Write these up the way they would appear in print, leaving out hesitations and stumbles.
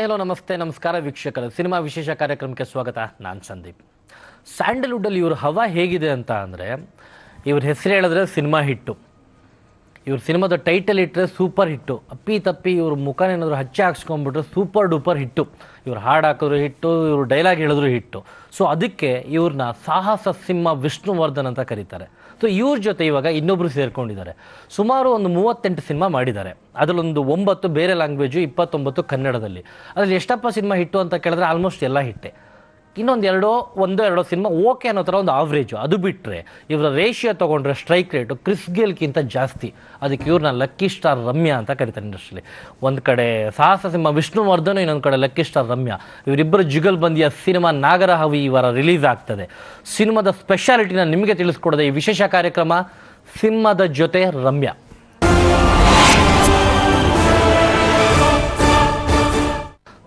Hello ನಮಸ್ತೆ ನಮಸ್ಕಾರ ವೀಕ್ಷಕರು, ಸಿನಿಮಾ ವಿಶೇಷ ಕಾರ್ಯಕ್ರಮಕ್ಕೆ ಸ್ವಾಗತ. ನಾನು ಸಂದೀಪ್. ಸ್ಯಾಂಡಲ್ವುಡ್ಡಲ್ಲಿ ಇವ್ರ ಹವಾ ಹೇಗಿದೆ ಅಂತ ಅಂದರೆ, ಇವ್ರ ಹೆಸರು ಹೇಳಿದ್ರೆ ಸಿನಿಮಾ ಹಿಟ್ಟು, ಇವ್ರ ಸಿನಿಮಾದ ಟೈಟಲ್ ಇಟ್ಟರೆ ಸೂಪರ್ ಹಿಟ್ಟು, ಅಪ್ಪಿ ತಪ್ಪಿ ಇವ್ರ ಮುಖನೇನಾದ್ರು ಹಚ್ಚೆ ಹಾಕ್ಸ್ಕೊಂಡ್ಬಿಟ್ರೆ ಸೂಪರ್ ಡೂಪರ್ ಹಿಟ್ಟು, ಇವ್ರು ಹಾಡು ಹಾಕಿದ್ರು ಹಿಟ್ಟು, ಇವ್ರು ಡೈಲಾಗ್ ಹೇಳಿದ್ರು ಹಿಟ್ಟು. ಸೊ ಅದಕ್ಕೆ ಇವ್ರನ್ನ ಸಾಹಸ ಸಿಂಹ ವಿಷ್ಣುವರ್ಧನ್ ಅಂತ ಕರೀತಾರೆ. ಸೊ ಇವ್ರ ಜೊತೆ ಇವಾಗ ಇನ್ನೊಬ್ರು ಸೇರ್ಕೊಂಡಿದ್ದಾರೆ. ಸುಮಾರು ಒಂದು 38 ಸಿನಿಮಾ ಮಾಡಿದ್ದಾರೆ. ಅದರಲ್ಲೊಂದು 9 ಬೇರೆ ಲ್ಯಾಂಗ್ವೇಜು, 29 ಕನ್ನಡದಲ್ಲಿ. ಅದರಲ್ಲಿ ಎಷ್ಟಪ್ಪ ಸಿನಿಮಾ ಹಿಟ್ಟು ಅಂತ ಕೇಳಿದ್ರೆ ಆಲ್ಮೋಸ್ಟ್ ಎಲ್ಲ ಹಿಟ್ಟೆ. ಇನ್ನೊಂದು ಎರಡೋ ಸಿನಿಮಾ ಓಕೆ ಅನ್ನೋ ಥರ ಒಂದು ಆವ್ರೇಜು. ಅದು ಬಿಟ್ಟರೆ ಇವರ ರೇಷಿಯೋ ತೊಗೊಂಡ್ರೆ ಸ್ಟ್ರೈಕ್ ರೇಟು ಕ್ರಿಸ್ ಗೇಲ್ಗಿಂತ ಜಾಸ್ತಿ. ಅದಕ್ಕೆ ಇವ್ರನ್ನ ಲಕ್ಕಿ ಸ್ಟಾರ್ ರಮ್ಯಾ ಅಂತ ಕರೀತಾರೆ ಇಂಡಸ್ಟ್ರಿಲಿ. ಒಂದು ಕಡೆ ಸಾಹಸ ಸಿಂಹ ವಿಷ್ಣುವರ್ಧನ್, ಇನ್ನೊಂದು ಕಡೆ ಲಕ್ಕಿ ಸ್ಟಾರ್ ರಮ್ಯಾ. ಇವರಿಬ್ಬರು ಜುಗಲ್ಬಂದಿಯ ಸಿನಿಮಾ ನಾಗರಹಾವು ಈ ವಾರ ರಿಲೀಸ್ ಆಗ್ತದೆ. ಸಿನಿಮಾದ ಸ್ಪೆಷಾಲಿಟಿನ ನಿಮಗೆ ತಿಳಿಸ್ಕೊಡೋದೆ ಈ ವಿಶೇಷ ಕಾರ್ಯಕ್ರಮ ಸಿಂಹದ ಜೊತೆ ರಮ್ಯಾ.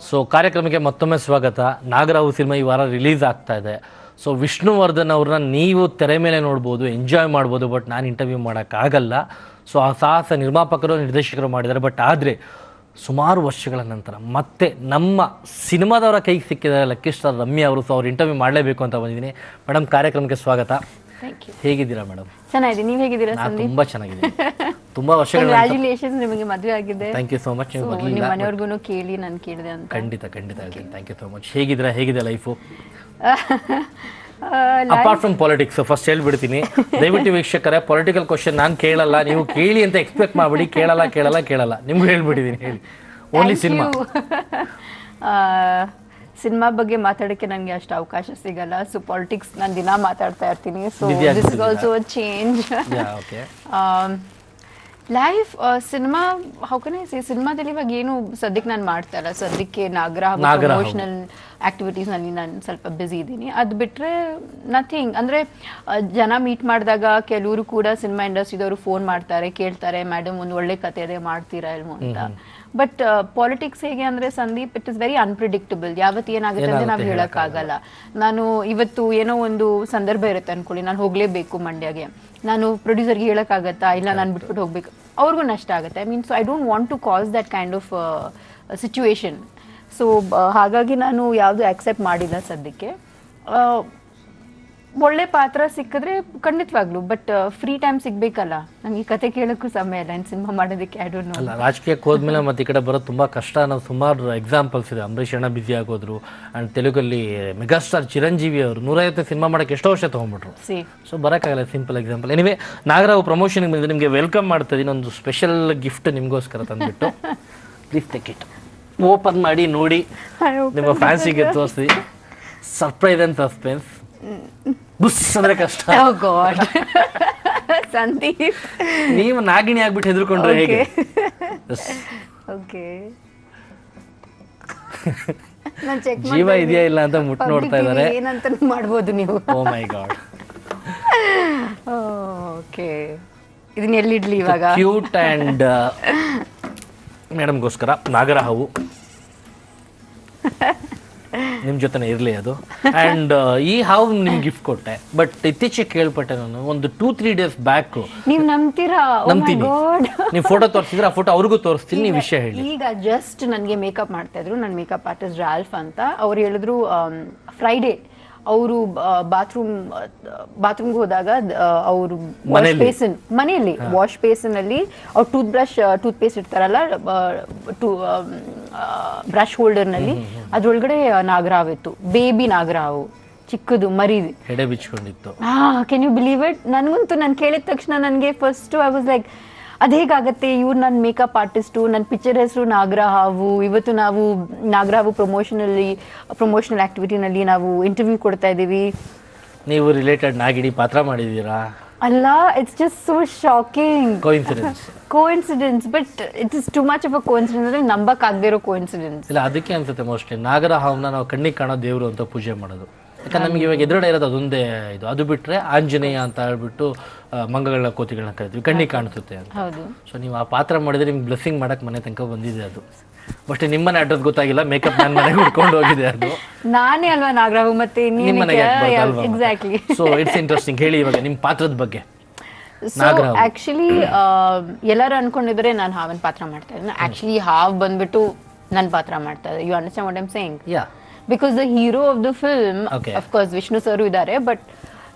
ಸೊ ಕಾರ್ಯಕ್ರಮಕ್ಕೆ ಮತ್ತೊಮ್ಮೆ ಸ್ವಾಗತ. ನಾಗರಹಾವು ಸಿನಿಮಾ ಈ ವಾರ ರಿಲೀಸ್ ಆಗ್ತಾ ಇದೆ. ಸೊ ವಿಷ್ಣುವರ್ಧನ್ ಅವ್ರನ್ನ ನೀವು ತೆರೆ ಮೇಲೆ ನೋಡ್ಬೋದು, ಎಂಜಾಯ್ ಮಾಡ್ಬೋದು, ಬಟ್ ನಾನು ಇಂಟರ್ವ್ಯೂ ಮಾಡೋಕ್ಕಾಗಲ್ಲ. ಸೊ ಆ ಸಾಹಸ ನಿರ್ಮಾಪಕರು ನಿರ್ದೇಶಕರು ಮಾಡಿದ್ದಾರೆ. ಬಟ್ ಆದರೆ ಸುಮಾರು ವರ್ಷಗಳ ನಂತರ ಮತ್ತೆ ನಮ್ಮ ಸಿನಿಮಾದವರ ಕೈಗೆ ಸಿಕ್ಕಿದ್ದಾರೆ ಲಕ್ಕಿ ಸ್ಟಾರ್ ರಮ್ಯಾ ಅವರು. ಸೊ ಅವ್ರು ಇಂಟರ್ವ್ಯೂ ಮಾಡಲೇಬೇಕು ಅಂತ ಬಂದಿದ್ದೀನಿ. ಮೇಡಮ್, ಕಾರ್ಯಕ್ರಮಕ್ಕೆ ಸ್ವಾಗತ. ಹೇಗಿದ್ದೀರಾ ಮೇಡಮ್? ಚೆನ್ನಾಗಿದೆ, ನೀವು ಹೇಗಿದ್ದೀರಾ? ನಾನು ತುಂಬಾ ಚೆನ್ನಾಗಿದ್ದೀನಿ. ತುಂಬಾ ವರ್ಷಗಳ ಕಂಗ್ರಾಚುಲೇಷನ್ಸ್, ನಿಮಗೆ ಮದುವೆ ಆಗಿದೆ. Thank you so much. ನೀವು ನಿಮ್ಮ ಮನೆಯವ್ರಿಗೂ ಕೇಳಿ ನಾನು ಕೇಳಿದೆ ಅಂತ. ಖಂಡಿತ ಹೇಳ್ತೀನಿ. Thank you so much. ಹೇಗಿದೆ life apart from politics? First ಹೇಳ್ಬಿಡ್ತೀನಿ, ದಯವಿಟ್ಟು ವೀಕ್ಷಕರೇ, ಪೊಲಿಟಿಕಲ್ ಕ್ವಶನ್ ನಾನು ಕೇಳಲ್ಲ, ನೀವು ಕೇಳಿ ಅಂತ ಎಕ್ಸ್ಪೆಕ್ಟ್ ಮಾಡ್ಬಿಡಿ. ಕೇಳಲ್ಲ ನಿಮ್ಗೂ ಹೇಳ್ಬಿಟ್ಟಿದ್ದೀನಿ. ಹೇಳಿ, ಓನ್ಲಿ ಸಿನಿಮಾ. ಸಿನಿಮಾ ಬಗ್ಗೆ ಮಾತಾಡೋಕ್ಕೆ ನನಗೆ ಅಷ್ಟು ಅವಕಾಶ ಸಿಗಲ್ಲ. ಸೊ ಪಾಲಿಟಿಕ್ಸ್ ನಾನು ದಿನ ಮಾತಾಡ್ತಾ ಇರ್ತೀನಿ. So this is also a change. Life cinema ಸಿನಿಮಾದಲ್ಲಿ ಇವಾಗ ಏನು ಸದ್ಯಕ್ಕೆ ನಾನು ಮಾಡ್ತಾ ಇಲ್ಲ. ಸದ್ಯಕ್ಕೆ ನಾಗರಹಾವು ಪ್ರಮೋಷನಲ್ ಆಕ್ಟಿವಿಟೀಸ್ನಲ್ಲಿ ನಾನು ಸ್ವಲ್ಪ ಬ್ಯುಸಿ ಇದ್ದೀನಿ. ಅದು ಬಿಟ್ಟರೆ ನಥಿಂಗ್. ಅಂದರೆ ಜನ ಮೀಟ್ ಮಾಡಿದಾಗ ಕೆಲವರು ಕೂಡ ಸಿನಿಮಾ ಇಂಡಸ್ಟ್ರಿದವರು ಫೋನ್ ಮಾಡ್ತಾರೆ, ಕೇಳ್ತಾರೆ, ಮೇಡಮ್ ಒಂದು ಒಳ್ಳೆ ಕತೆ ಇದೆ, ಮಾಡ್ತೀರಾ ಇಲ್ವೋ ಅಂತ. ಬಟ್ ಪಾಲಿಟಿಕ್ಸ್ ಹೇಗೆ ಅಂದರೆ Sandeep, it is very unpredictable. ಯಾವತ್ತು ಏನಾಗುತ್ತೆ ಅಂತ ನಾವು ಹೇಳೋಕ್ಕಾಗಲ್ಲ. ನಾನು ಇವತ್ತು ಏನೋ ಒಂದು ಸಂದರ್ಭ ಇರುತ್ತೆ ಅನ್ಕೊಳ್ಳಿ, ನಾನು ಹೋಗಲೇಬೇಕು ಮಂಡ್ಯಗೆ, ನಾನು ಪ್ರೊಡ್ಯೂಸರ್ಗೆ ಹೇಳೋಕ್ಕಾಗತ್ತಾ? ಇಲ್ಲ, ನಾನು ಬಿಟ್ಬಿಟ್ಟು ಹೋಗ್ಬೇಕು, ಅವ್ರಿಗೂ ನಷ್ಟ ಆಗುತ್ತೆ. So I don't want to cause that kind of situation. So ಹಾಗಾಗಿ ನಾನು ಯಾವುದು ಆಕ್ಸೆಪ್ಟ್ ಮಾಡಿಲ್ಲ ಸದ್ಯಕ್ಕೆ. ಒಳ್ಳೆ ಪಾತ್ರ ಸಿಕ್ಕಿದ್ರೆ ಖಂಡಿತವಾಗ್ಲು, ಬಟ್ ಫ್ರೀ ಟೈಮ್ ಸಿಗ್ಬೇಕಲ್ಲ. ನಮ್ಗೆ ಕತೆ ಕೇಳೋಕ್ಕೂ ಸಮಯ ಇಲ್ಲ, ಸಿನಿಮಾ ಮಾಡೋದಕ್ಕೆ. I don't know. ಅಲ್ಲ, ರಾಜಕೀಯಕ್ಕೆ ಹೋದ್ಮೇಲೆ ಮತ್ತೆ ಈ ಕಡೆ ಬರೋದು ತುಂಬ ಕಷ್ಟ ಅನ್ನೋ ಸುಮಾರು ಎಕ್ಸಾಂಪಲ್ಸ್ ಇದೆ. ಅಂಬರೀಷ್ ಅಣ್ಣ ಬ್ಯುಸಿ ಆಗೋದ್ರು, ಆ್ಯಂಡ್ ತೆಲುಗಲ್ಲಿ ಮೆಗಾಸ್ಟಾರ್ ಚಿರಂಜೀವಿ ಅವರು 150 ಸಿನಿಮಾ ಮಾಡೋಕ್ಕೆ ಎಷ್ಟೋ ವರ್ಷ ತೊಗೊಂಡ್ಬಿಟ್ರು. ಸೊ ಬರೋಕ್ಕಾಗಲ್ಲ, ಸಿಂಪಲ್ ಎಕ್ಸಾಂಪಲ್. ಎನಿವೆ, ನಾಗರಹಾವು ಪ್ರಮೋಷನ್ಗೆ ಬಂದು ನಿಮಗೆ ವೆಲ್ಕಮ್ ಮಾಡ್ತಾ ಇದ್ದೀನಿ. ಒಂದು ಸ್ಪೆಷಲ್ ಗಿಫ್ಟ್ ನಿಮಗೋಸ್ಕರ ತಂದುಬಿಟ್ಟು, ಪ್ಲೀಸ್ ಟೇಕ್ ಇಟ್. ಓಪನ್ ಮಾಡಿ ನೋಡಿ, ನಿಮ್ಮ ಫ್ಯಾನ್ಸಿಗೆ ತೋರಿಸಿ. Surprise and suspense. ಬುಸ್ ಅಂದ್ರೆ ಕಷ್ಟ. ಸಂದೀಪ್, ನೀವು ನಾಗಿಣಿ ಆಗ್ಬಿಟ್ಟು ಹೆದರ್ಕೊಂಡ್ರೆ ಹೇಗೆ? ಜೀವ ಇದೆಯಾ ಇಲ್ಲ ಅಂತ ಮುಟ್ಟು ನೋಡ್ತಾ ಇದ್ದಾರೆ. ಏನಂತ ಮಾಡ್ಬೋದು ನೀವು? ಓ ಮೈ ಗಾಡ್. ಓಕೆ, ಇದನ್ನ ಎಲ್ಲಿಡ್ಲಿ ಇವಾಗ? ಕ್ಯೂಟ್ ಅಂಡ್ ಮೇಡಮ್ಗೋಸ್ಕರ ನಾಗರಹಾವು ನಿಮ್ಮ ಜೊತೆನೇ ಇರಲಿ ಅದು. ಆ್ಯಂಡ್ ಈ ಹಾವು ನಿಮ್ಗೆ ಗಿಫ್ಟ್ ಕೊಟ್ಟೆ, ಬಟ್ ಇತ್ತೀಚೆಗೆ ಕೇಳ್ಪಟ್ಟೆ ನಾನು, ಒಂದು 2-3 ಡೇಸ್ ಬ್ಯಾಕ್. ನೀವು ನಂಬ್ತೀರಾ? ನಂಬ್ತೀನಿ. ನೀವು ಫೋಟೋ ತೋರಿಸಿದ್ರೆ ಆ ಫೋಟೋ ಅವ್ರಿಗೂ ತೋರಿಸ್ತೀನಿ, ನೀವು ವಿಷಯ ಹೇಳಿ. ಈಗ ಜಸ್ಟ್ ನನಗೆ ಮೇಕಪ್ ಮಾಡ್ತಾ ಇದ್ರು, ನನ್ನ ಮೇಕಪ್ ಆರ್ಟಿಸ್ಟ್ ರಾಲ್ಫ್ ಅಂತ. ಅವ್ರು ಹೇಳಿದ್ರು ಫ್ರೈಡೇ ಅವರು ಬಾತ್ರೂಮ್ಗೆ ಹೋದಾಗ ಅವರು ಮನೆಯಲ್ಲಿ ವಾಶ್ ಬೇಸಿನ್ ಅಲ್ಲಿ ಅವ್ರು ಟೂತ್ ಪೇಸ್ಟ್ ಇಡ್ತಾರಲ್ಲ, ಬ್ರಷ್ ಹೋಲ್ಡರ್ ನಲ್ಲಿ, ಅದ್ರೊಳಗಡೆ ನಾಗರಹಾವು ಇತ್ತು. ಬೇಬಿ ನಾಗರಹಾವು, ಚಿಕ್ಕದು ಮರಿ, ಹೆಡೆ ಬಿಚ್ಕೊಂಡಿತ್ತು. Can you believe it? ನನಗಂತೂ ನಾನು ಕೇಳಿದ ತಕ್ಷಣ ನನಗೆ ಫಸ್ಟ್ ಐ ವಾಸ್ ಲೈಕ್, ಅದು ಹೇಗಾಗತ್ತೆ? ಇವ್ರು ನನ್ನ ಮೇಕಪ್ ಆರ್ಟಿಸ್ಟು, ನನ್ನ ಪಿಕ್ಚರ್ ಹೆಸರು ನಾಗರಹಾವು. ಇವತ್ತು ನಾವು ನಾಗರಹಾವು ಪ್ರಮೋಷನಲ್ ಆಕ್ಟಿವಿಟಿನಲ್ಲಿ ನಾವು ಇಂಟರ್ವ್ಯೂ ಕೊಡ್ತಾ ಇದ್ದೀವಿ. ನೀವು ರಿಲೇಟೆಡ್ ನಾಗಿಣಿ ಪಾತ್ರ ಮಾಡಿದ್ದೀರಾ? ಅಲ್ಲ, it's just so shocking. Coincidence, but it is too much of a coincidence. ಅಂದ್ರೆ ನಂಬಕ್ ಆಗದೆ ಇರೋ ಕೋಇನ್ಸಿಡೆನ್ಸ್. ಇಲ್ಲ, ಅದಕ್ಕೆ ಅನ್ಸುತ್ತೆ ಮೋಸ್ಟ್ಲಿ ನಾಗರಹಾವನ್ನ ನಾವು ಕಣ್ಣಿಗೆ ಕಾಣೋ ದೇವರು ಅಂತ ಪೂಜೆ ಮಾಡೋದು. ಯಾಕಂದ್ರೆ ನಮಗೆ ಇವಾಗ ಎದುರುಗಡೆ ಇರೋದು ಅದೊಂದೇ ಇದು. ಅದು ಬಿಟ್ಟರೆ ಆಂಜನೇಯ ಅಂತ ಹೇಳ್ಬಿಟ್ಟು ಮಂಗಗಳನ್ನ ಕೋತಿಗಳನ್ನ ಕರಿತೀವಿ, ಕಣ್ಣಿಗೆ ಕಾಣಿಸುತ್ತೆ ಅಂತ. ಸೊ ನೀವು ಆ ಪಾತ್ರ ಮಾಡಿದ್ರೆ ನಿಮ್ಗೆ ಬ್ಲೆಸ್ಸಿಂಗ್ ಮಾಡಕ್ಕೆ ಮನೆ ತನಕ ಬಂದಿದೆ ಅದು. ಬಟ್ ನಿಮ್ಮನೆ ಅಡ್ರೆಸ್ ಗೊತ್ತಾಗಿಲ್ಲ, ಮೇಕಪ್ ನನ್ನ ಮನೆಗೆ ಹುಡ್ಕೊಂಡು ಹೋಗಿದೆ ಅದು. ನಾನೇ ಅಲ್ವಾ ನಾಗರಹಾವು, ಮತ್ತೆ ನಿಮ್ಮ ಮನೆಗೆ ಎಕ್ಸಾಕ್ಟ್ಲಿ. So it's interesting. ಹೇಳಿ ಇವಾಗ ನಿಮ್ಮ ಪಾತ್ರದ ಬಗ್ಗೆ. ಆಕ್ಚುಲಿ ಎಲ್ಲರೂ ಅನ್ಕೊಂಡಿದ್ರೆ ನಾನು ಹಾವನ್ ಪಾತ್ರ ಮಾಡ್ತಾ ಇದ್ದೀನಿ. ಆಕ್ಚುಲಿ ಹಾವ್ ಬಂದ್ಬಿಟ್ಟು ನನ್ನ ಪಾತ್ರ ಮಾಡ್ತಾ ಇದ್ದಾರೆ. You understand what I am saying? Yeah because the hero of the film Okay. Of course Vishnu sir ಇದ್ದಾರೆ, ಬಟ್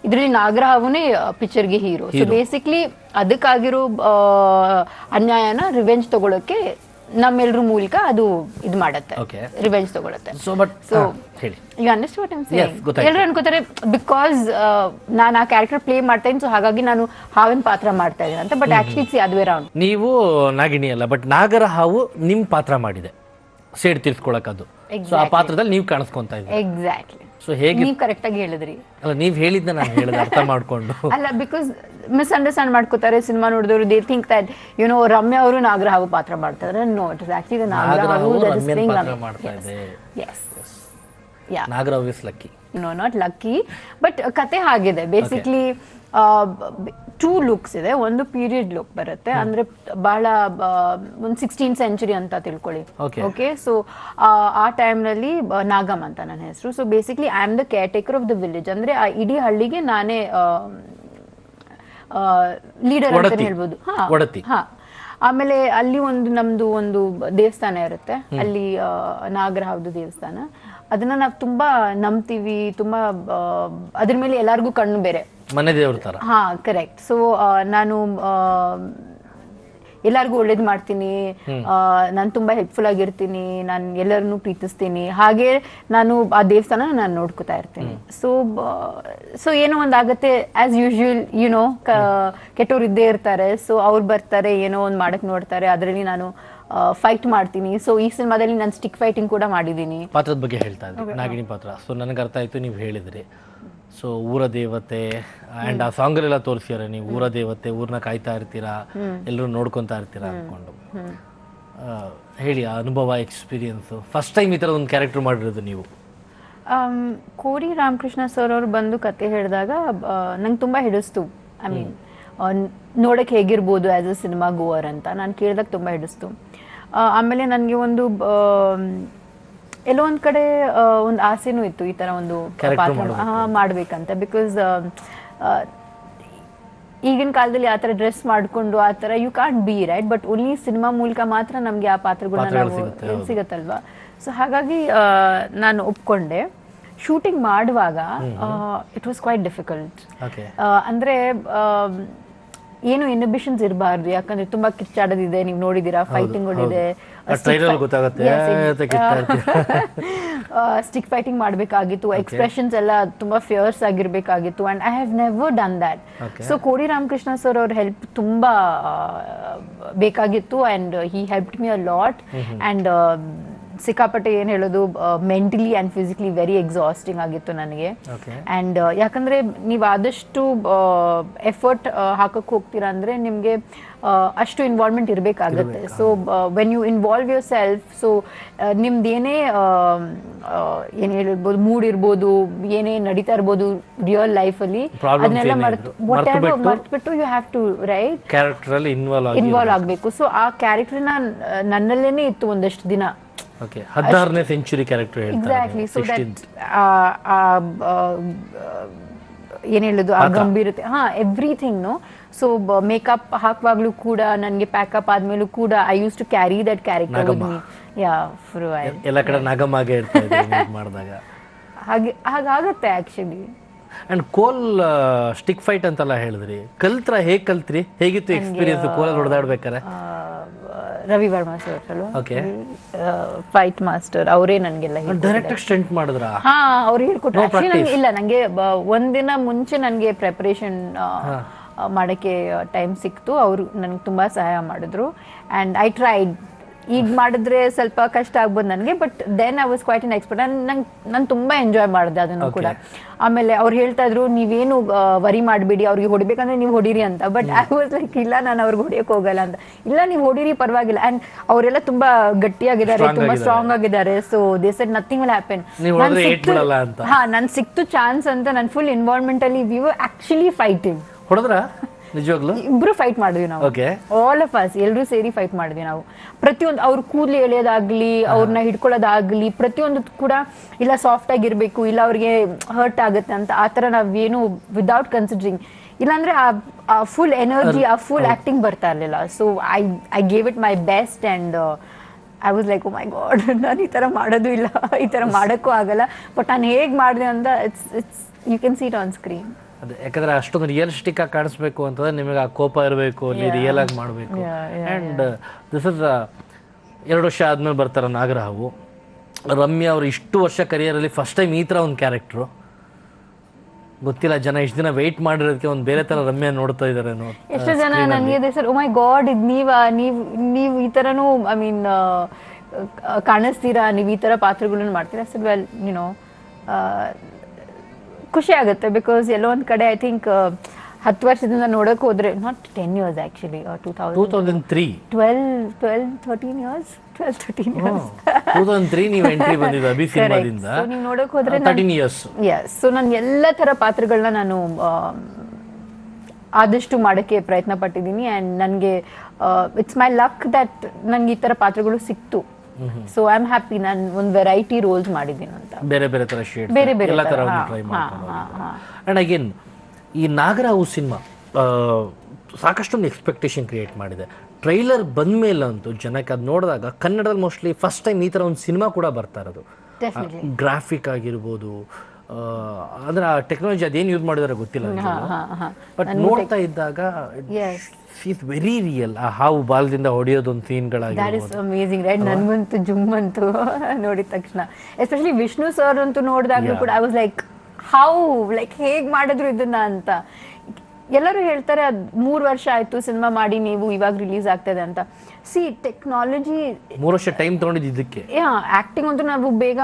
ಇದರಲ್ಲಿ ನಾಗರಹಾವುನೇ ಪಿಕ್ಚರ್ಗೆ ಹೀರೋ. ಸೊ ಬೇಸಿಕ್ಲಿ ಅದಕ್ಕಾಗಿರೋ ಅನ್ಯಾಯನ ರಿವೆಂಜ್ ತಗೊಳಕ್ಕೆ ನಮ್ಮೆಲ್ಲರ ಮೂಲಕ ಅದು ಇದು ಮಾಡತ್ತೆ, Okay. ರಿವೆಂಜ್ ತಗೊಳತ್ತೆ. ಸೊ ಬಟ್ ಸೊ ಹೇಳಿ. You understand what I am saying? ಗೊತ್ತಾಯ್ತು. ಎಲ್ಲರೂ ಅನ್ಕೋತಾರೆ ಬಿಕಾಸ್ ನಾನು ಆ ಕ್ಯಾರೆಕ್ಟರ್ ಪ್ಲೇ ಮಾಡ್ತಾ ಇದ್ದೀನಿ, ಸೊ ಹಾಗಾಗಿ ನಾನು ಹಾವಿನ ಪಾತ್ರ ಮಾಡ್ತಾ ಇದ್ದೀನಿ ಅಂತ. ಬಟ್ ಆಕ್ಚುಲಿ ಇಟ್ಸ್ ಅದುವೇ ರೌಂಡ್. ನೀವು ನಾಗಿಣಿ ಅಲ್ಲ, ಬಟ್ ನಾಗರ ಹಾವು ನಿಮ್ಮ ಪಾತ್ರ ಮಾಡಿದೆ, ಸೇಡ್ ತೀರ್ಸ್ಕೊಳಕ್ಕದು. ಸೊ ಆ ಪಾತ್ರದಲ್ಲಿ ನೀವು ಕಾಣಿಸ್ಕೊಂತ ಇದ್ದೀರಿ. ಎಕ್ಸಾಕ್ಟ್ಲಿ. ಸೊ ಹೇಗೆ? ನೀವು ಕರೆಕ್ಟ್ ಆಗಿ ಹೇಳಿದ್ರಿ. ಅಲ್ಲ, ನೀವು ಹೇಳಿದ್ನ ನಾನು ಹೇಳಿದೆ ಅರ್ಥ ಮಾಡ್ಕೊಂಡು. ಅಲ್ಲ, ಬಿಕಾಸ್ ಮಿಸ್ಅಂಡರ್ಸ್ಟ್ಯಾಂಡ್ ಮಾಡ್ಕೋತಾರೆ ಸಿನಿಮಾ ನೋಡಿದವರು. ದೇ ಥಿಂಕ್ ದಟ್ ರಮ್ಯಾ ಅವರು ನಾಗರಹಾವು ಪಾತ್ರ ಮಾಡ್ತಾರೆ. No, it is actually the ನಾಗರಹಾವು ದಟ್ ಇಸ್ ಪ್ಲೇಯಿಂಗ್ ಪಾತ್ರ ಮಾಡ್ತಾ ಇದೆ. ಯೆಸ್, ಯಾ, ನಾಗರಾವ್ is lucky. No, not lucky, but ಕತೆ ಹಾಗಿದೆ. ಬೇಸಿಕ್ಲಿ ಟೂ ಲುಕ್ಸ್ ಇದೆ. ಒಂದು ಪೀರಿಯಡ್ ಲುಕ್ ಬರುತ್ತೆ, ಅಂದ್ರೆ ಬಹಳ ಒಂದು 16th ಸೆಂಚುರಿ ಅಂತ ತಿಳ್ಕೊಳ್ಳಿ. ಓಕೆ, ಸೊ ಆ ಟೈಮ್ನಲ್ಲಿ ನಾಗಮ್ ಅಂತ ನನ್ನ ಹೆಸರು. So basically I am the care taker of the village. ಅಂದ್ರೆ ಆ ಇಡೀ ಹಳ್ಳಿಗೆ ನಾನೇ ಲೀಡರ್ ಅಂತ ಹೇಳ್ಬೋದು. ಹಾ. ಆಮೇಲೆ ಅಲ್ಲಿ ನಮ್ದು ಒಂದು ದೇವಸ್ಥಾನ ಇರುತ್ತೆ, ಅಲ್ಲಿ ನಾಗರಹಾವ್ದು ದೇವಸ್ಥಾನ. ಅದನ್ನ ನಾವು ತುಂಬಾ ನಂಬ್ತೀವಿ, ತುಂಬಾ ಅದ್ರ ಮೇಲೆ ಎಲ್ಲಾರ್ಗು ಕಣ್ಣು ಬೇರೆ, ಮನೆ ದೇವ್ರ ತರ. ಹಾ, ಕರೆಕ್ಟ್. ಸೊ ನಾನು ಎಲ್ಲಾರ್ಗು ಒಳ್ಳೇದು ಮಾಡ್ತೀನಿ, ನಾನು ತುಂಬಾ ಹೆಲ್ಪ್ಫುಲ್ ಆಗಿರ್ತೀನಿ, ನಾನು ಎಲ್ಲರನ್ನು ಪ್ರೀತಿಸ್ತೀನಿ. ಹಾಗೆ ನಾನು ಆ ದೇವಸ್ಥಾನ ನಾನು ನೋಡ್ಕೊತಾ ಇರ್ತೀನಿ. ಸೊ ಏನೋ ಒಂದಾಗತ್ತೆ, ಆಸ್ ಯೂಶುವಲ್ ಕೆಟ್ಟವ್ರು ಇದ್ದೇ ಇರ್ತಾರೆ. ಸೊ ಅವ್ರು ಬರ್ತಾರೆ, ಏನೋ ಒಂದು ಮಾಡಕ್ ನೋಡ್ತಾರೆ, ಅದರಲ್ಲಿ ನಾನು ಫೈಟ್ ಮಾಡ್ತೀನಿ. ಸೊ ಈ ಸಿನಿಮಾದಲ್ಲಿ ನಾನು ಸ್ಟಿಕ್ ಫೈಟಿಂಗ್ ಕೂಡ ಮಾಡಿದ್ದೀನಿ. ಪಾತ್ರದ ಬಗ್ಗೆ ಹೇಳ್ತಾ ಇದ್ರಿ, ನಾಗಿಣಿ ಪಾತ್ರ. ಸೊ ನನಗೆ ಅರ್ಥ ಆಯ್ತು, ನೀವು ಹೇಳಿದ್ರಿ. ಸೊ ಊರ ದೇವತೆ ಅಂಡ್ ಆ ಸಾಂಗಲ್ಲೆಲ್ಲ ತೋರಿಸ್ಯಾರ ನೀವು. ಊರ ದೇವತೆ, ಊರ್ನ ಕಾಯ್ತಾ ಇರ್ತೀರಾ, ಎಲ್ಲರೂ ನೋಡ್ಕೊಂತಾ ಇರ್ತೀರಾ ಅನ್ಕೊಂಡು. ಹೇಳಿ ಆ ಅನುಭವ, ಎಕ್ಸ್ಪೀರಿಯನ್ಸ್. ಫಸ್ಟ್ ಟೈಮ್ ಈ ಥರ ಒಂದು ಕ್ಯಾರೆಕ್ಟರ್ ಮಾಡಿರೋದು ನೀವು? ಕೋಡಿ ರಾಮಕೃಷ್ಣ ಸರ್ ಅವರು ಬಂದು ಕತೆ ಹೇಳಿದಾಗ ನಂಗೆ ತುಂಬ ಹಿಡಿಸ್ತು. ಐ ಮೀನ್ ನೋಡಕ್ಕೆ ಹೇಗಿರ್ಬೋದು ಆಸ್ ಅ ಸಿನಿಮಾ ಗೋವರ್ ಅಂತ ನಾನು ಕೇಳಿದಾಗ ತುಂಬ ಹಿಡಿಸ್ತು. ಆಮೇಲೆ ನನಗೆ ಒಂದು ಎಲ್ಲೋ ಒಂದ್ ಕಡೆ ಒಂದು ಆಸೆನೂ ಇತ್ತು ಈ ತರ ಒಂದು ಪಾತ್ರ ಮಾಡ್ಬೇಕಂತ. ಬಿಕಾಸ್ ಈಗಿನ ಕಾಲದಲ್ಲಿ ಆ ಥರ ಡ್ರೆಸ್ ಮಾಡ್ಕೊಂಡು ಆ ಥರ you can't be right, but only cinema ಮೂಲಕ ಮಾತ್ರ ನಮಗೆ ಆ ಪಾತ್ರಗಳನ್ನ ನಾವು ಸಿಗತ್ತಲ್ವಾ. ಸೊ ಹಾಗಾಗಿ ನಾನು ಒಪ್ಕೊಂಡೆ. ಶೂಟಿಂಗ್ ಮಾಡುವಾಗ ಇಟ್ ವಾಸ್ ಕ್ವೈಟ್ ಡಿಫಿಕಲ್ಟ್. ಅಂದ್ರೆ ಏನು ಇನ್ಹಿಬಿಷನ್ಸ್ ಇರಬಾರ್ದು, ಯಾಕಂದ್ರೆ ತುಂಬಾ ಕಿಚ್ಚಾಡೋದಿದೆ, ನೀವು ನೋಡಿದೀರಾ, ಫೈಟಿಂಗ್ಗಳಿದೆ, ಸ್ಟಿಕ್ ಫೈಟಿಂಗ್ ಮಾಡ್ಬೇಕಾಗಿತ್ತು, ಎಕ್ಸ್ಪ್ರೆಷನ್ಸ್ ಎಲ್ಲ ತುಂಬಾ ಫಿಯರ್ಸ್ ಆಗಿರ್ಬೇಕಾಗಿತ್ತು. And I have never done that. So Kodi Ramakrishna sir ಅವ್ರ ಹೆಲ್ಪ್ ತುಂಬಾ ಬೇಕಾಗಿತ್ತು. And he helped me a lot. And ಸಿಕ್ಕಾಪಟ್ಟೆ ಏನ್ ಹೇಳೋದು, mentally and physically very exhausting ಆಗಿತ್ತು ನನಗೆ. ಅಂಡ್ ಯಾಕಂದ್ರೆ ನೀವು ಆದಷ್ಟು ಎಫರ್ಟ್ ಹಾಕಕ್ ಹೋಗ್ತೀರಾ ಅಂದ್ರೆ ನಿಮ್ಗೆ ಅಷ್ಟು ಇನ್ವಾಲ್ವ್ಮೆಂಟ್ ಇರಬೇಕಾಗತ್ತೆ. So when you involve yourself, so ನಿಮ್ದೇನೇ ಏನ್ ಹೇಳಿರ್ಬೋದು, ಮೂಡ್ ಇರ್ಬೋದು, ಏನೇ ನಡೀತಾ ಇರ್ಬೋದು ರಿಯಲ್ ಲೈಫ್ ಅಲ್ಲಿ, ಅದನ್ನೆಲ್ಲ ಮರ್ತ್ಬಿಟ್ಟು you have to right involve ಆಗ್ಬೇಕು. ಸೊ ಆ ಕ್ಯಾರೆಕ್ಟರ್ ನನ್ನಲ್ಲೇನೆ ಇತ್ತು ಒಂದಷ್ಟು ದಿನ. 16ನೇ century character exactly. So that ಏನ್ ಹೇಳುದು, ಆ ಗಂಭೀರತೆ, ಎವ್ರಿಥಿಂಗ್. ನೋ, ಸೊ ಮೇಕಪ್ ಹಾಕುವಾಗ್ಲೂ ಕೂಡ, ನನಗೆ ಪ್ಯಾಕಪ್ ಆದ್ಮೇಲೂ ಕೂಡ I use to carry that character with me. Yeah, for a while. ಎಲ್ಲ ಕಡೆ ನಾಗಮ್ಮಾಗೆ ಇರ್ತಾ ಇದೆ ಮಾಡಿದಾಗ. ಹಾಗಾಗತ್ತೆ ಆಕ್ಚುಲಿ. ಅಂಡ್ ಕೋಲ್ ಸ್ಟಿಕ್ ಫೈಟ್ ಅಂತೆಲ್ಲ ಹೇಳಿದ್ರಿ, ಕಲ್ತ್ರ ಹೇಗ್ ಕಲ್ತ್ರಿ? ಹೇಗಿತ್ತು experience ಕೋಲಲ್ಲಿ ಹೊಡೆದಾಡ್ಬೇಕಾರೆ? Ravi Varma sir fight master, ಅವರೇ ನನ್ಗೆಲ್ಲ ಡೈರೆಕ್ಟ್ ಸ್ಟಂಟ್ ಮಾಡಿದ್ರ? ಹಾ, ಅವ್ರು ಹೇಳ್ಕೊಟ್ರು. ಇಲ್ಲ, ನಂಗೆ ಒಂದಿನ ಮುಂಚೆ ನನ್ಗೆ ಪ್ರಿಪರೇಷನ್ ಮಾಡಕ್ಕೆ ಟೈಮ್ ಸಿಕ್ತು. ಅವರು ನನ್ಗೆ ತುಂಬಾ ಸಹಾಯ ಮಾಡಿದ್ರು. And I tried. ಈಗ ಮಾಡಿದ್ರೆ ಸ್ವಲ್ಪ ಕಷ್ಟ ಆಗ್ಬೋದು ನನಗೆ, but then I was quite an expert. ನಾನು ತುಂಬಾ ಎಂಜಾಯ್ ಮಾಡಿದೆ ಅದನ್ನು ಕೂಡ. ಆಮೇಲೆ ಅವ್ರು ಹೇಳ್ತಾ ಇದ್ರು, ನೀವೇನು ವರಿ ಮಾಡಬೇಡಿ, ಅವ್ರಿಗೆ ಹೊಡಿಬೇಕಂದ್ರೆ ನೀವು ಹೊಡೀರಿ ಅಂತ. ಬಟ್ ಐ ವಾಸ್ ಲೈಕ್, ಇಲ್ಲ, ನಾನು ಅವ್ರಿಗೆ ಹೊಡಿಯಕ್ ಹೋಗಲ್ಲ ಅಂತ. ಇಲ್ಲ, ನೀವು ಹೊಡೀರಿ, ಪರವಾಗಿಲ್ಲ. ಅಂಡ್ ಅವರೆಲ್ಲ ತುಂಬಾ ಗಟ್ಟಿಯಾಗಿದ್ದಾರೆ, ತುಂಬಾ ಸ್ಟ್ರಾಂಗ್ ಆಗಿದ್ದಾರೆ. So they said nothing will happen. ನನ್ ಸಿಕ್ತು ಚಾನ್ಸ್ ಅಂತ ನಾನು ಫುಲ್ ಇನ್ವಾಲ್ವ್ಮೆಂಟ್ ಅಲ್ಲಿ ವಿ ವರ್ ಆಕ್ಚುಲಿ ಫೈಟಿಂಗ್. ಹೊಡೆದ್ರ ನಿಜವಾಗ್ಲೂ? ಇಬ್ರು ಫೈಟ್ ಮಾಡಿದ್ವಿ ನಾವು, ಆಲ್ ಆಫ್ ಅಸ್, ಎಲ್ಲರೂ ಸೇರಿ ಫೈಟ್ ಮಾಡಿದ್ವಿ ನಾವು. ಪ್ರತಿಯೊಂದು ಅವ್ರ ಕೂದಲು ಎಳೆಯೋದಾಗ್ಲಿ, ಅವ್ರನ್ನ ಹಿಡ್ಕೊಳ್ಳೋದಾಗ್ಲಿ, ಪ್ರತಿಯೊಂದು ಕೂಡ ಇಲ್ಲ ಸಾಫ್ಟ್ ಆಗಿರ್ಬೇಕು, ಇಲ್ಲ ಅವ್ರಿಗೆ ಹರ್ಟ್ ಆಗುತ್ತೆ ಅಂತ ಆ ಥರ ನಾವೇನು ವಿದೌಟ್ ಕನ್ಸಿಡರಿಂಗ್. ಇಲ್ಲಾಂದ್ರೆ ಆ ಫುಲ್ ಎನರ್ಜಿ, ಆ ಫುಲ್ ಆಕ್ಟಿಂಗ್ ಬರ್ತಾ ಇರಲಿಲ್ಲ. So I gave it my best. And I was like oh my god ನಾನು ಈ ಥರ ಮಾಡೋದು ಇಲ್ಲ, ಈ ಥರ ಮಾಡೋಕ್ಕೂ ಆಗಲ್ಲ. ಬಟ್ ನಾನು ಹೇಗೆ ಮಾಡಿದೆ ಅಂತ it's you can see it on screen. ಅದೇ ಯಾಕಂದ್ರೆ ಅಷ್ಟೊಂದು ರಿಯಲಿಸ್ಟಿಕ್ ಆಗಿ ಕಾಣಿಸ್ಬೇಕು ಅಂತಂದ್ರೆ ನಿಮಗೆ ಆ ಕೋಪ ಇರಬೇಕು, ಅಲ್ಲಿ ರಿಯಲ್ ಆಗಿ ಮಾಡಬೇಕು. ಆ್ಯಂಡ್ ದಿಸ್ ಇಸ್ 2 ವರ್ಷ ಆದ್ಮೇಲೆ ಬರ್ತಾರೆ ನಾಗರಾವು. ರಮ್ಯಾ ಅವರು ಇಷ್ಟು ವರ್ಷ ಕರಿಯರಲ್ಲಿ ಫಸ್ಟ್ ಟೈಮ್ ಈ ಥರ ಒಂದು ಕ್ಯಾರೆಕ್ಟ್ರು. ಗೊತ್ತಿಲ್ಲ, ಜನ ಇಷ್ಟು ದಿನ ವೆಯ್ಟ್ ಮಾಡಿರೋದಕ್ಕೆ ಒಂದು ಬೇರೆ ಥರ ರಮ್ಯಾ ನೋಡ್ತಾ ಇದ್ದಾರೆ. ಎಷ್ಟು ಜನ ನನಗೆ ಸರ್ ಓ ಮೈ ಗಾಡ್ ಇದು ನೀವು ಈ ಥರನೂ ಐ ಮೀನ್ ಕಾಣಿಸ್ತೀರಾ, ನೀವು ಈ ಥರ ಪಾತ್ರಗಳನ್ನ ಮಾಡ್ತೀರಾ ಸರ್. ವೆಲ್ ಯುನೋ ಖುಷಿ ಆಗುತ್ತೆ ಬಿಕಾಸ್ ಎಲ್ಲೋ ಒಂದು ಕಡೆ ಐ ಥಿಂಕ್ 10 ವರ್ಷದಿಂದ ನೋಡೋಕೆ ಹೋದ್ರೆ ನಾಟ್ 10 years ಆ್ಯಕ್ಚುಲಿ 2003 13 years 2003 ನೀವು ಎಂಟ್ರಿ ಬಂದಿದ್ದು ಅಭಿ ಸಿನಿಮಾದಿಂದ. ನೀವು ನೋಡೋಕೆ ಹೋದ್ರೆ 13 years. ಎಸ್. ಸೊ ನಾನು ಎಲ್ಲ ಥರ ಪಾತ್ರಗಳನ್ನ ನಾನು ಆದಷ್ಟು ಮಾಡೋಕ್ಕೆ ಪ್ರಯತ್ನ ಪಟ್ಟಿದ್ದೀನಿ. ಆ್ಯಂಡ್ ನನಗೆ ಇಟ್ಸ್ ಮೈ ಲಕ್ ದಟ್ ನನಗೆ ಈ ಥರ ಪಾತ್ರಗಳು ಸಿಕ್ತು. ಸೊ ಐ ಆಮ್ ಹ್ಯಾಪಿ ನಾನು ಒಂದು ವೆರೈಟಿ ರೋಲ್ಸ್ ಮಾಡಿದ್ದೀನಿ ಅಂತ. ಬೇರೆ ಬೇರೆ ಥರ ಶೇಡ್, ಬೇರೆ ಬೇರೆ ಎಲ್ಲ ಥರ ಟ್ರೈ ಮಾಡ್ಕೊಂಡು. ಆ್ಯಂಡ್ ಅಗೇನ್ ಈ ನಾಗರಾವು ಸಿನಿಮಾ ಸಾಕಷ್ಟೊಂದು ಎಕ್ಸ್ಪೆಕ್ಟೇಷನ್ ಕ್ರಿಯೇಟ್ ಮಾಡಿದೆ. ಟ್ರೈಲರ್ ಬಂದ್ಮೇಲಂತೂ ಜನಕ್ಕೆ ಅದು ನೋಡಿದಾಗ ಕನ್ನಡದಲ್ಲಿ ಮೋಸ್ಟ್ಲಿ ಫಸ್ಟ್ ಟೈಮ್ ಈ ಥರ ಒಂದು ಸಿನಿಮಾ ಕೂಡ ಬರ್ತಾ ಇರೋದು. ಗ್ರಾಫಿಕ್ ಆಗಿರ್ಬೋದು, ಅಂದ್ರೆ ಆ ಟೆಕ್ನಾಲಜಿ ಅದೇನು ಯೂಸ್ ಮಾಡಿದಾರೆ ಗೊತ್ತಿಲ್ಲ, ಬಟ್ ನೋಡ್ತಾ ಇದ್ದಾಗ ಇಟ್ಸ್ ವೆರಿ ರಿಯಲ್. ಆ ಹಾವು ಬಾಲದಿಂದ ಹೊಡೆಯೋದು ಒಂದು ಸೀನ್ಗಳಾಗಿರ್ಬೋದು, ಅಮೇಜಿಂಗ್ ರೈಟ್. ನನ್ಗಂತೂ ಜುಮ್ ಅಂತು ನೋಡಿದ ತಕ್ಷಣ, ಎಸ್ಪೆಷಲಿ ವಿಷ್ಣು ಸರ್ ಅಂತೂ ನೋಡಿದಾಗಲೂ ಕೂಡ I was like how like ಹೇಗೆ ಮಾಡಿದ್ರು ಇದನ್ನ ಅಂತ. ಎಲ್ಲರೂ ಹೇಳ್ತಾರೆ 3 ವರ್ಷ ಆಯ್ತು ಸಿನಿಮಾ ಮಾಡಿ, ನೀವು ಇವಾಗ ರಿಲೀಸ್ ಆಗ್ತದೆ ಅಂತ. ಸಿ ಟೆಕ್ನಾಲಜಿ 3 ವರ್ಷ ಟೈಮ್ ತಗೊಂಡಿದ್ದು ಇದಕ್ಕೆ. ಆಕ್ಟಿಂಗ್ ಅಂತೂ ನಾವು ಬೇಗ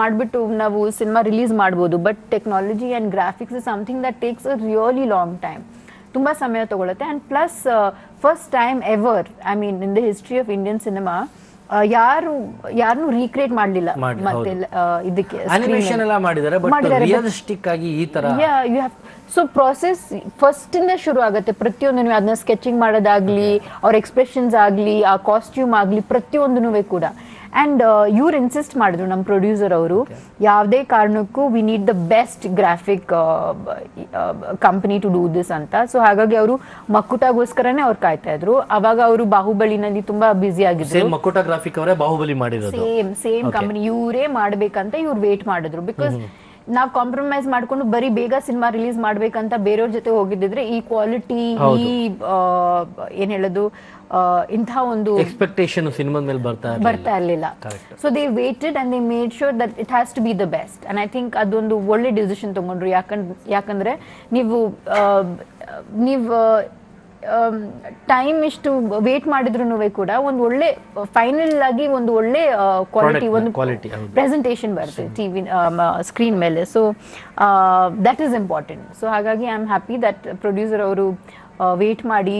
ಮಾಡಿಬಿಟ್ಟು ನಾವು ಸಿನಿಮಾ ರಿಲೀಸ್ ಮಾಡ್ಬೋದು. But technology and graphics is something that takes a really long time. ತುಂಬ ಸಮಯ ತಗೊಳುತ್ತೆ. And plus first time ever I mean in the history of Indian cinema ಯಾರನ್ನು ರೀಕ್ರಿಯೇಟ್ ಮಾಡಲಿಲ್ಲ. ಮತ್ತೆ ಇದಕ್ಕೆ ಅನಿಮೇಷನ್ ಎಲ್ಲ ಮಾಡಿದ್ದಾರೆ, ಬಟ್ ರಿಯಲಿಸ್ಟಿಕ್ ಆಗಿ ಈ ತರ you have. So process first ಇಂದ ಶುರು ಆಗುತ್ತೆ. ಪ್ರತಿಯೊಂದು ನೀವು ಅದನ್ನ ಸ್ಕೆಚಿಂಗ್ ಮಾಡೋದಾಗ್ಲಿ, ಅವ್ರ ಎಕ್ಸ್ಪ್ರೆಷನ್ಸ್ ಆಗಲಿ, ಆ ಕಾಸ್ಟ್ಯೂಮ್ ಆಗಲಿ, ಪ್ರತಿಯೊಂದೂ ಕೂಡ. ಆ್ಯಂಡ್ ಇವ್ರು ಇನ್ಸಿಸ್ಟ್ ಮಾಡಿದ್ರು ನಮ್ಮ ಪ್ರೊಡ್ಯೂಸರ್ ಅವರು, ಯಾವುದೇ ಕಾರಣಕ್ಕೂ we need the best graphic company to do this ಅಂತ. ಸೊ ಹಾಗಾಗಿ ಅವರು ಮಕ್ಕುಟಗೋಸ್ಕರನೇ ಅವ್ರು ಕಾಯ್ತಾ ಇದ್ರು. ಅವಾಗ ಅವರು ಬಾಹುಬಲಿನಲ್ಲಿ ತುಂಬಾ ಬ್ಯುಸಿ ಆಗಿದ್ರು. ಮಕ್ಕುಟ ಗ್ರಾಫಿಕ್ ಅವರೇ ಬಾಹುಬಲಿ ಮಾಡಿರೋದು, ಸೇಮ್ ಕಂಪನಿ ಇವರೇ ಮಾಡ್ಬೇಕಂತ ಇವ್ರು ವೇಟ್ ಮಾಡಿದ್ರು. ಬಿಕಾಸ್ ನಾವು ಕಾಂಪ್ರಮೈಸ್ ಮಾಡ್ಕೊಂಡು ಬರೀ ಬೇಗ ಸಿನಿಮಾ ರಿಲೀಸ್ ಮಾಡ್ಬೇಕಂತ ಬೇರೆಯವ್ರ ಜೊತೆ ಹೋಗಿದ್ದಿದ್ರೆ ಈ ಕ್ವಾಲಿಟಿ, ಈ ಏನ್ ಹೇಳೋದು, ಇಂಥ ಒಂದು ಎಕ್ಸ್ಪೆಕ್ಟೇಷನ್ ಸಿನಿಮಾದ ಮೇಲೆ ಬರ್ತಾ ಇರಲಿಲ್ಲ. So they waited and they made sure that it has to be the best. And I think ಅದೊಂದು ಒಳ್ಳೆ ಡಿಸಿಷನ್ ತಗೊಂಡ್ರು. ಯಾಕಂದ್ರೆ ನೀವು ಟೈಮ್ ಇಷ್ಟು ವೇಟ್ ಮಾಡಿದ್ರು ಕೂಡ ಒಂದು ಒಳ್ಳೆ ಫೈನಲ್ ಆಗಿ ಒಂದು ಒಳ್ಳೆ ಕ್ವಾಲಿಟಿ, ಒಂದು ಪ್ರೆಸೆಂಟೇಷನ್ ಬರುತ್ತೆ ಟಿವಿ ಸ್ಕ್ರೀನ್ ಮೇಲೆ. So that is important. So ಹಾಗಾಗಿ I am happy that producer ಅವರು ವೇಟ್ ಮಾಡಿ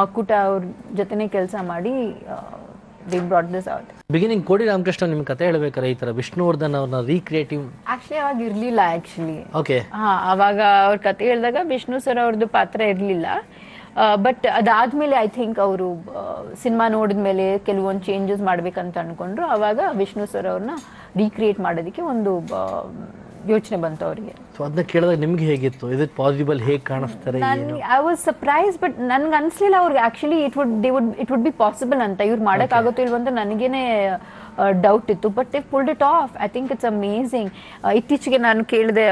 ಮಕ್ಕುಟ ಅವ್ರ ಜೊತೆನೆ ಕೆಲಸ ಮಾಡಿ they brought this out. Beginning Kodi Ramakrishna ನಿಮ್ ಕತೆ ಹೇಳ್ಬೇಕಾರೆ ಈ ತರ ವಿಷ್ಣುವರ್ಧನ್ ಅವ್ರನ್ನ ರೀಕ್ರಿಯೇಟಿವ್ ಆಕ್ಚುಲಿ ಅವಾಗ ಇರ್ಲಿಲ್ಲ. ಆಕ್ಚುಲಿ ಓಕೆ, ಅವಾಗ ಅವ್ರ ಕತೆ ಹೇಳಿದಾಗ ವಿಷ್ಣು ಸರ್ ಅವ್ರದ್ದು ಪಾತ್ರ ಇರ್ಲಿಲ್ಲ. ಬಟ್ ಅದಾದ್ಮೇಲೆ ಐ ಥಿಂಕ್ ಅವರು ಸಿನಿಮಾ ನೋಡಿದ್ಮೇಲೆ ಕೆಲವೊಂದು ಚೇಂಜಸ್ ಮಾಡ್ಬೇಕಂತ ಅನ್ಕೊಂಡ್ರು. ಅವಾಗ ವಿಷ್ಣು ಸರ್ ಅವ್ರನ್ನ ರೀಕ್ರಿಯೇಟ್ ಮಾಡೋದಕ್ಕೆ ಒಂದು ಯೋಚನೆ ಬಂತು ಅವರಿಗೆ. ಸೊ ಅದನ್ನ ಕೇಳಿದಾಗ ನಿಮ್ಗೆ ಹೇಗಿತ್ತು? Is it possible? ಹೇಗೆ ಕಾಣಿಸ್ತಾರೆ? I was surprise. ಬಟ್ ನನ್ಗೆ ಅನ್ಸ್ಲಿಲ್ಲ ಅವ್ರಿಗೆ actually it would be possible ಅಂತ. ಇವ್ರು ಮಾಡೋಕ್ಕಾಗುತ್ತೋ ಇಲ್ವ ಅಂತ ನನಗೇನೆ ಡೌಟ್ ಇತ್ತು. But they pulled it off. I think it's amazing. ಇತ್ತೀಚೆಗೆ ನಾನು ಕೇಳಿದೆ,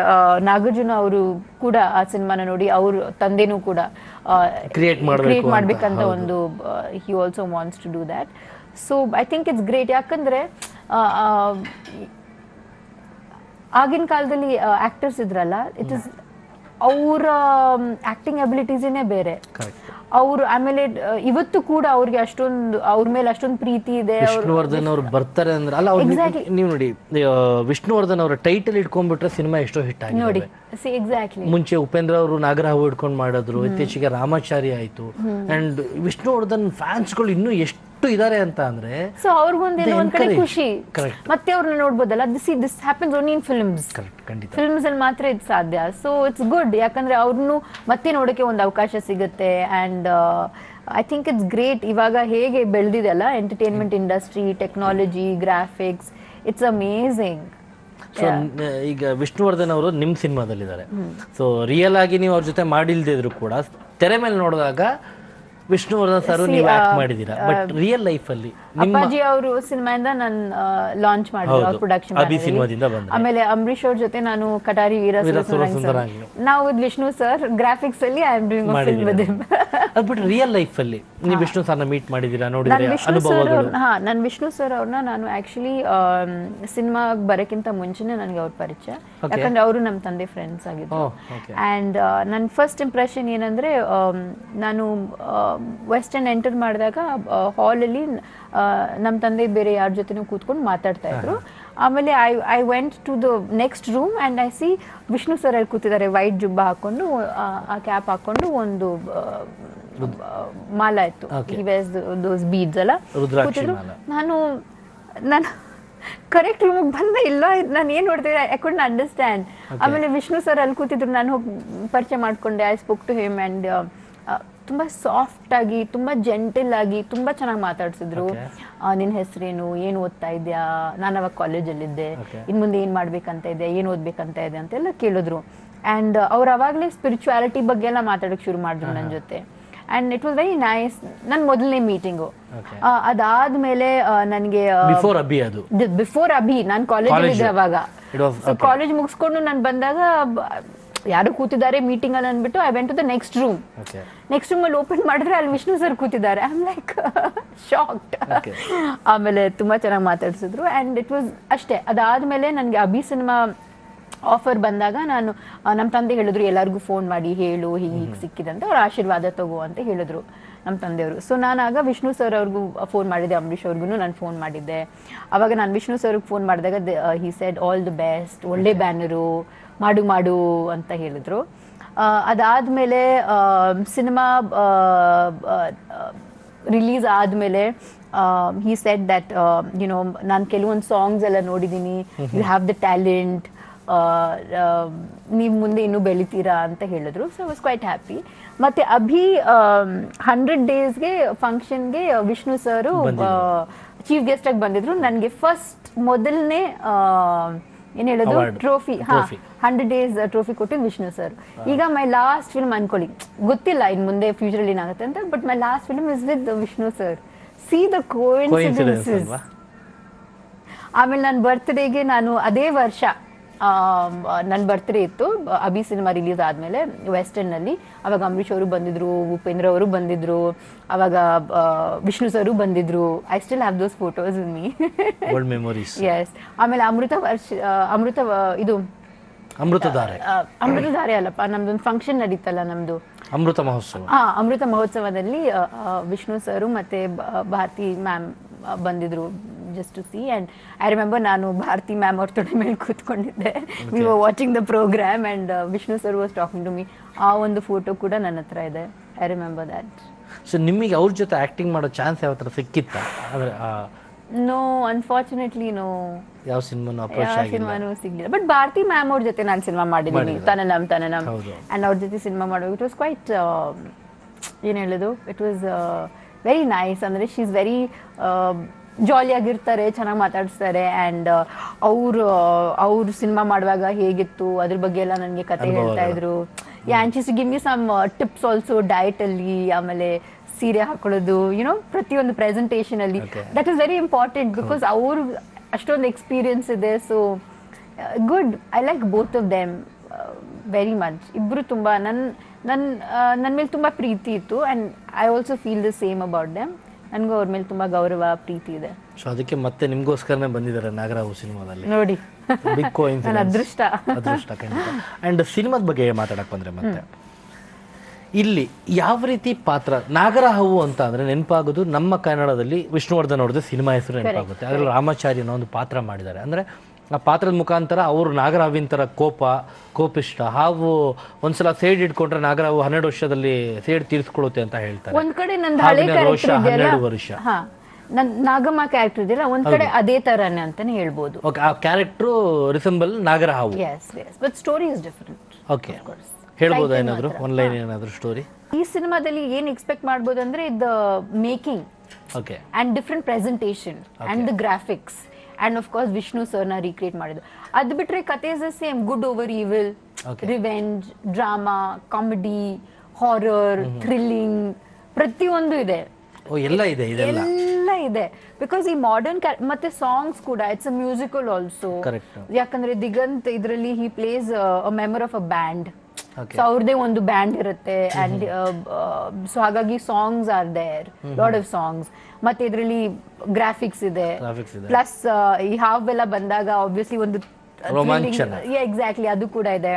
ನಾಗಾರ್ಜುನ ಅವರು ಕೂಡ ಆ ಸಿನಿಮಾನ ನೋಡಿ ಅವ್ರ ತಂದೆನೂ ಕೂಡ ಕ್ರಿಯೇಟ್ ಮಾಡ್ಬೇಕಂತ ಒಂದು he also wants to do that. So I think it's great. ಯಾಕಂದ್ರೆ ಆಗಿನ ಕಾಲದಲ್ಲಿ ಆಕ್ಟರ್ಸ್ ಇದ್ರಲ್ಲ, ಇಟ್ ಇಸ್ ಅವರ ಆಕ್ಟಿಂಗ್ ಅಬಿಲಿಟೀಸೇ ಬೇರೆ. ಅವರು ಆಮೇಲೆ ಇವತ್ತು ಕೂಡ ಅವ್ರಿಗೆ ಅಷ್ಟೊಂದು ಅವ್ರ ಮೇಲೆ ಅಷ್ಟೊಂದು ಪ್ರೀತಿ ಇದೆ. ವಿಷ್ಣುವರ್ಧನ್ ಅವ್ರು ಬರ್ತಾರೆ ಅಂದ್ರೆ ಅಲ್ಲ, ನೀವು ನೋಡಿ ವಿಷ್ಣುವರ್ಧನ್ ಅವರ ಟೈಟಲ್ ಇಟ್ಕೊಂಡ್ಬಿಟ್ರೆ ಸಿನಿಮಾ ಎಷ್ಟೋ ಹಿಟ್ ಆಗಿದೆ ನೋಡಿ. ಎಕ್ಸಾಕ್ಟ್ಲಿ. ಮುಂಚೆ ಉಪೇಂದ್ರ ಅವರು ನಾಗರಾವು ಇಟ್ಕೊಂಡು ಮಾಡಿದ್ರು, ಇತ್ತೀಚೆಗೆ ರಾಮಾಚಾರಿ ಆಯ್ತು. ಅಂಡ್ ವಿಷ್ಣುವರ್ಧನ್ ಫ್ಯಾನ್ಸ್ಗಳು ಇನ್ನೂ ಎಷ್ಟು ಇದಾರೆ ಅಂತ ಅಂದ್ರೆ, ಸೊ ಅವ್ರಿಗೊಂದು ಒಂದ್ ಕಡೆ ಖುಷಿ. ಮತ್ತೆ ಅವ್ರನ್ನ ನೋಡ್ಬೋದಲ್ಲ. This happens only in films. Films ಅಲ್ಲಿ ಮಾತ್ರ ಇದು ಸಾಧ್ಯ. So it's good. ಯಾಕಂದ್ರೆ ಅವ್ರನ್ನು ಮತ್ತೆ ನೋಡಕ್ಕೆ ಒಂದು ಅವಕಾಶ ಸಿಗುತ್ತೆ. And I think it's great. ಇವಾಗ ಹೇಗೆ ಬೆಳೆದಿದೆ ಅಲ್ಲ entertainment industry, technology, graphics, it's amazing. So ಈಗ ವಿಷ್ಣುವರ್ಧನ್ ಅವರು ನಿಮ್ ಸಿನಿಮಾದಲ್ಲಿದ್ದಾರೆ. ಸೊ ರಿಯಲ್ ಆಗಿ ನೀವು ಅವ್ರ ಜೊತೆ ಮಾಡಿಲ್ದಿದ್ರು ಕೂಡ ತೆರೆ ಮೇಲೆ ನೋಡಿದಾಗ ವಿಷ್ಣುವರ್ಧನ್ ಸರ್ ನೀವು ಆಕ್ಟ್ ಮಾಡಿದೀರಾ, ಬಟ್ ರಿಯಲ್ ಲೈಫ್ ಅಲ್ಲಿ ಅಪ್ಪಾಜಿ ಅವರು ಸಿನಿಮಾಯಿಂದ ನಾನು ಲಾಂಚ್ ಮಾಡಿದ್ರು ಅವ್ರ ಪ್ರೊಡಕ್ಷನ್. ಅಭಿ ಸಿನಿಮಾದಿಂದ ಬಂದ್ರೆ ಆಮೇಲೆ ಅಂಬರೀಶ್ ಅವ್ರ ಜೊತೆ ನಾನು ಕಟಾರಿ ವೀರ ಸುಂದರಾಂಗಿ ನಾವು ವಿತ್ ವಿಷ್ಣು ಸರ್ ಗ್ರಾಫಿಕ್ಸ್ ಅಲ್ಲಿ I am doing a film with him. ಅದು ಬಿಟ್ಟು ರಿಯಲ್ ಲೈಫ್ ಅಲ್ಲಿ ನೀವು ವಿಷ್ಣು ಸರ್ನ ಮೀಟ್ ಮಾಡಿದೀರಾ, ನೋಡಿದ್ರೆ ಅನುಭವಗಳು? ನಾನು ವಿಷ್ಣು ಸರ್ ಅವ್ರನ್ನ ನಾನು ಆಕ್ಚುಲಿ ಸಿನಿಮಾ ಬರೋಕ್ಕಿಂತ ಮುಂಚೆನೆ ನನಗೆ ಅವ್ರ ಪರಿಚಯ, ಯಾಕಂದ್ರೆ ಅವರು ನಮ್ಮ ತಂದೆ ಫ್ರೆಂಡ್ಸ್ ಆಗಿದ್ರು. ಅಂಡ್ ನನ್ನ ಫಸ್ಟ್ ಇಂಪ್ರೆಷನ್ ಏನಂದ್ರೆ, ನಾನು ವೆಸ್ಟರ್ನ್ ಎಂಟರ್ ಮಾಡಿದಾಗ ಹಾಲಲ್ಲಿ ನಮ್ಮ ತಂದೆ ಬೇರೆ ಯಾರ ಜೊತೆನೂ ಕೂತ್ಕೊಂಡು ಮಾತಾಡ್ತಾ ಇದ್ರು. ಆಮೇಲೆ I went to the next room and I see Vishnu sir ಅಲ್ಲಿ ಕೂತಿದ್ದಾರೆ, ವೈಟ್ ಜುಬ್ಬ ಹಾಕೊಂಡು, ಆ ಕ್ಯಾಪ್ ಹಾಕೊಂಡು, ಒಂದು ಮಾಲ ಇತ್ತು, ದೋಸ್ ಬೀಡ್ಸ್ ಎಲ್ಲ ಕೂತಿದ್ರು. ನಾನು ಕರೆಕ್ಟ್ ರೂಮಿಗೆ ಬಂದ ಇಲ್ಲ, ನಾನು ಏನು ನೋಡ್ತಿದ್ದೆ ಐ ಕುಡ್ಂಟ್ ಅಂಡರ್ಸ್ಟ್ಯಾಂಡ್. ಆಮೇಲೆ ವಿಷ್ಣು ಸರ್ ಅಲ್ಲಿ ಕೂತಿದ್ರು, ನಾನು ಹೋಗಿ ಪರಿಚಯ ಮಾಡ್ಕೊಂಡೆ. I spoke to him and ತುಂಬ ಸಾಫ್ಟ್ ಆಗಿ, ತುಂಬ ಜೆಂಟಲ್ ಆಗಿ, ತುಂಬ ಚೆನ್ನಾಗಿ ಮಾತಾಡ್ಸಿದ್ರು. ನಿನ್ನ ಹೆಸರೇನು, ಏನು ಓದ್ತಾ ಇದೆಯಾ, ನಾನು ಅವಾಗ ಕಾಲೇಜಲ್ಲಿದ್ದೆ, ಇನ್ನು ಮುಂದೆ ಏನು ಮಾಡ್ಬೇಕಂತ ಇದೆ, ಏನು ಓದ್ಬೇಕಂತ ಇದೆ ಅಂತೆಲ್ಲ ಕೇಳಿದ್ರು. ಆ್ಯಂಡ್ ಅವ್ರು ಅವಾಗಲೇ ಸ್ಪಿರಿಚುವಾಲಿಟಿ ಬಗ್ಗೆ ಎಲ್ಲ ಮಾತಾಡೋಕ್ಕೆ ಶುರು ಮಾಡಿದ್ರು ನನ್ನ ಜೊತೆ. And it was very nice. ನನ್ನ ಮೊದಲನೇ ಮೀಟಿಂಗು. ಅದಾದ್ಮೇಲೆ ನನಗೆ ಬಿಫೋರ್ ಅಭಿ ನಾನು ಕಾಲೇಜಲ್ಲಿದ್ದೆ ಅವಾಗ. ಕಾಲೇಜ್ ಮುಗಿಸ್ಕೊಂಡು ನಾನು ಬಂದಾಗ ಯಾರು ಕೂತಿದ್ದಾರೆ ಮೀಟಿಂಗ್ ಅಲ್ಲಿ ಅಂದ್ಬಿಟ್ಟು I went to the next room ಅಲ್ಲಿ ಓಪನ್ ಮಾಡಿದ್ರೆ ಅಲ್ಲಿ ವಿಷ್ಣು ಸರ್ ಕೂತಿದ್ದಾರೆ. I am like shocked. ಆಮೇಲೆ ತುಂಬಾ ಚೆನ್ನಾಗಿ ಮಾತಾಡ್ಸಿದ್ರು ಅಂಡ್ ಇಟ್ ವಾಸ್ ಅಷ್ಟೇ. ಅದಾದ್ಮೇಲೆ ನನಗೆ ಅಭಿ ಸಿನಿಮಾ ಆಫರ್ ಬಂದಾಗ ನಾನು ನಮ್ಮ ತಂದೆ ಹೇಳಿದ್ರು, ಎಲ್ಲರಿಗೂ ಫೋನ್ ಮಾಡಿ ಹೇಳು ಹೀಗೆ ಸಿಕ್ಕಿದೆ ಅಂತ, ಅವ್ರ ಆಶೀರ್ವಾದ ತಗೋ ಅಂತ ಹೇಳಿದ್ರು ನಮ್ಮ ತಂದೆಯವರು. ಸೊ ನಾನು ಆಗ ವಿಷ್ಣು ಸರ್ ಅವ್ರಿಗೂ ಫೋನ್ ಮಾಡಿದ್ದೆ, ಅಂಬರೀಷ್ ಅವ್ರಿಗೂ ನಾನು ಫೋನ್ ಮಾಡಿದ್ದೆ. ಅವಾಗ ನಾನು ವಿಷ್ಣು ಸರ್ಗೆ ಫೋನ್ ಮಾಡಿದಾಗ he said all the best, ಒಳ್ಳೆ ಬ್ಯಾನರು, ಮಾಡು ಅಂತ ಹೇಳಿದ್ರು. ಅದಾದಮೇಲೆ ಸಿನಿಮಾ ರಿಲೀಸ್ ಆದಮೇಲೆ ಹಿ ಸೆಡ್ ದಟ್ ಯುನೋ ನಾನು ಕೆಲವೊಂದು ಸಾಂಗ್ಸ್ ಎಲ್ಲ ನೋಡಿದ್ದೀನಿ, ಯು ಹ್ಯಾವ್ ದ ಟ್ಯಾಲೆಂಟ್, ನೀವು ಮುಂದೆ ಇನ್ನೂ ಬೆಳಿತೀರಾ ಅಂತ ಹೇಳಿದ್ರು. So I was quite happy. ಮತ್ತು ಅಭಿ 100 ಡೇಸ್ಗೆ ಫಂಕ್ಷನ್ಗೆ ವಿಷ್ಣು ಸರು ಚೀಫ್ ಗೆಸ್ಟ್ ಆಗಿ ಬಂದಿದ್ರು. ನನಗೆ ಮೊದಲನೇ ಏನ್ ಹೇಳೋದು ಟ್ರೋಫಿ, 100 ಡೇಸ್ ಟ್ರೋಫಿ ಕೊಟ್ಟಿದ್ದು ವಿಷ್ಣು ಸರ್. ಈಗ ಮೈ ಲಾಸ್ಟ್ ಫಿಲ್ಮ್ ಅನ್ಕೊಳ್ಳಿ, ಗೊತ್ತಿಲ್ಲ ಇನ್ ಮುಂದೆ ಫ್ಯೂಚರ್ ಅಲ್ಲಿ ಏನಾಗುತ್ತೆ ಅಂತ, but my last film is with Vishnu sir. C the coincidences. ಆಮೇಲೆ ನನ್ನ ಬರ್ತ್ಡೇಗೆ ನಾನು ಅದೇ ವರ್ಷ ನನ್ನ ಬರ್ತ್ಡೇ ಇತ್ತು, ಅಭಿ ಸಿನಿಮಾ ರಿಲೀಸ್ ಆದಮೇಲೆ ವೆಸ್ಟರ್ನಲ್ಲಿ. ಅವಾಗ ಅಂಬರೀಷ್ ಅವರು ಬಂದಿದ್ರು, ಉಪೇಂದ್ರ ಅವರು ಬಂದಿದ್ರು, ಅವಾಗ ವಿಷ್ಣು ಸರು ಬಂದಿದ್ರು. I still have those photos with me. World memories. Yes. ಆಮೇಲೆ ಅಮೃತಧಾರೆ ಅಲ್ಲಪ್ಪ, ನಮ್ದೊಂದು ಫಂಕ್ಷನ್ ನಡೀತಲ್ಲ ನಮ್ದು ಅಮೃತ ಮಹೋತ್ಸವ. ಅಮೃತ ಮಹೋತ್ಸವದಲ್ಲಿ ವಿಷ್ಣು ಸರು ಮತ್ತೆ ಭಾರತಿ ಮ್ಯಾಮ್ ಬಂದಿದ್ರು just to see. And I remember ನಾನು ಭಾರತಿ ಮ್ಯಾಮ್ ಅವ್ರ ತೊಡೆ ಮೇಲೆ ಕೂತ್ಕೊಂಡಿದ್ದೆ. We were watching the programme and Vishnu sir was talking to me. ಆ ಒಂದು ಫೋಟೋ ಕೂಡ ನನ್ನ ಹತ್ರ ಇದೆ. I remember that. ಸೊ ನಿಮಗೆ ಅವ್ರ ಜೊತೆ ಆ್ಯಕ್ಟಿಂಗ್ ಮಾಡೋ ಚಾನ್ಸ್ ಯಾವ ಥರ ಸಿಕ್ಕಿತ್ತಾ? No, unfortunately no. ಯಾವ ಸಿನಿಮಾನು ಸಿಗ್ಲಿಲ್ಲ. ಬಟ್ ಭಾರತಿ ಮ್ಯಾಮ್ ಅವ್ರ ಜೊತೆ ನಾನು ಸಿನಿಮಾ ಮಾಡಿದ್ದೀನಿ, ತನನಂ ಆ್ಯಂಡ್ ಅವ್ರ ಜೊತೆ ಸಿನಿಮಾ ಮಾಡುವಾಗ ಇಟ್ ವಾಸ್ ಕ್ವೈಟ್, ಏನು ಹೇಳೋದು, ಇಟ್ ವಾಸ್ ವೆರಿ ನೈಸ್. ಅಂದರೆ ಶಿ ಈಸ್ ವೆರಿ ಜಾಲಿಯಾಗಿರ್ತಾರೆ, ಚೆನ್ನಾಗಿ ಮಾತಾಡಿಸ್ತಾರೆ. ಆ್ಯಂಡ್ ಅವರು ಸಿನಿಮಾ ಮಾಡುವಾಗ ಹೇಗಿತ್ತು ಅದ್ರ ಬಗ್ಗೆ ಎಲ್ಲ ನನಗೆ ಕತೆ ಹೇಳ್ತಾ ಇದ್ರು. And she give me some tips also ಡಯಟಲ್ಲಿ, ಆಮೇಲೆ ಸೀರೆ ಹಾಕೊಳ್ಳೋದು, ಯುನೋ ಪ್ರತಿಯೊಂದು ಪ್ರೆಸೆಂಟೇಷನ್ ಅಲ್ಲಿ. That is very important because ಅವ್ರು ಅಷ್ಟೊಂದು ಎಕ್ಸ್ಪೀರಿಯನ್ಸ್ ಇದೆ. So good, I like both of them very much. ಇಬ್ಬರು ತುಂಬ ನನ್ನ ಮೇಲೆ ತುಂಬ ಪ್ರೀತಿ ಇತ್ತು. And I also feel the same about them. ನನಗೂ ಅವ್ರ ಮೇಲೆ ತುಂಬ ಗೌರವ, ಪ್ರೀತಿ ಇದೆ. ಸೊ ಅದಕ್ಕೆ ಮತ್ತೆ ನಿಮಗೋಸ್ಕರನೇ ಬಂದಿದ್ದಾರೆ ನಾಗರಾವು ಸಿನಿಮಾದಲ್ಲಿ. ನೋಡಿ, ಬಿಗ್ ಕೋಇನ್ಸಿಡೆನ್ಸ್, ಅದೃಷ್ಟ. ಆ್ಯಂಡ್ ಸಿನಿಮಾದ ಬಗ್ಗೆ ಮಾತಾಡಕ್ಕೆ ಬಂದರೆ ಮತ್ತೆ ಇಲ್ಲಿ ಯಾವ ರೀತಿ ಪಾತ್ರ ನಾಗರಹಾವು ಅಂತ ಅಂದರೆ ನೆನಪಾಗೋದು ನಮ್ಮ ಕನ್ನಡದಲ್ಲಿ ವಿಷ್ಣುವರ್ಧನ್ ಅವ್ರದ್ದು ಸಿನಿಮಾ ಹೆಸರು ನೆನಪಾಗುತ್ತೆ. ಅದರಲ್ಲಿ ರಾಮಾಚಾರಿ ಅನ್ನೋ ಒಂದು ಪಾತ್ರ ಮಾಡಿದ್ದಾರೆ. ಅಂದರೆ ಆ ಪಾತ್ರದ ಮುಖಾಂತರ ಅವರು ನಾಗರಹಾವಿನ ಥರ ಕೋಪಿಷ್ಟ ಹಾವು ಒಂದ್ಸಲ ಸೇಡ್ ಇಟ್ಕೊಂಡ್ರೆ ನಾಗರಹಾವು 12 ವರ್ಷದಲ್ಲಿ ಸೇಡ್ ತೀರಿಸ್ಕೊಳ್ಳುತ್ತೆ ಅಂತ ಹೇಳ್ತಾರೆ. ಒಂದ್ ಕಡೆ ನಂದು ಹಳೆ ಕ್ಯಾರೆಕ್ಟರ್ ಇದೆಯಲ್ಲ, 12 ವರ್ಷ ನಾಗಮ್ಮ ಕ್ಯಾರೆಕ್ಟರ್ ಇದೆಯಲ್ಲ, ಒಂದ್ ಕಡೆ ಅದೇ ತರನೇ ಅಂತಾನೆ ಹೇಳ್ಬೋದು. ಓಕೆ, ಆ character resemble Nagarahavu. Yes yes, but story is different. Okay, ಹೇಳ್ಬೋದಾ ಏನಾದರೂ ಒನ್ ಲೈನ್ ಏನಾದರೂ ಸ್ಟೋರಿ? ಈ ಸಿನಿಮಾದಲ್ಲಿ ಏನ್ ಎಕ್ಸ್ಪೆಕ್ಟ್ ಮಾಡ್ಬೋದು ಅಂದ್ರೆ the making, okay, and different presentation and the graphics and of course Vishnu ಸರ್ನ ರೀಕ್ರಿಯೇಟ್ ಮಾಡಿದ್ರು. ಅದು ಬಿಟ್ರೆ ಕತೆ is the same, good over evil, revenge, drama, comedy, horror, thrilling, ಪ್ರತಿಯೊಂದು ಇದೆ. ಓ ಎಲ್ಲ ಇದೆ ಇದೆಲ್ಲ. ಎಲ್ಲ ಇದೆ ಬಿಕಾಸ್ ಈ ಮಾಡರ್ನ್ ಮತ್ತೆ ಸಾಂಗ್ಸ್ ಕೂಡ it's a musical also. Correct. ಯಾಕಂದ್ರೆ ದಿಗಂತ್ ಇದರಲ್ಲಿ he plays a member of a band. Okay. So ಅವ್ರದೇ ಒಂದು ಬ್ಯಾಂಡ್ ಇರುತ್ತೆ ಅಂಡ್ ಸೊ ಹಾಗಾಗಿ songs are there, lot of songs. ಮತ್ತೆ ಇದರಲ್ಲಿ ಗ್ರಾಫಿಕ್ಸ್ ಇದೆ, ಪ್ಲಸ್ ಈ ಹಾವೆಲ್ಲ ಬಂದಾಗ ಆಬ್ವಿಯಸ್ಲಿ ಒಂದು ರೋಮಾಂಚನ. ಎಕ್ಸಾಕ್ಟ್ಲಿ ಅದು ಕೂಡ ಇದೆ.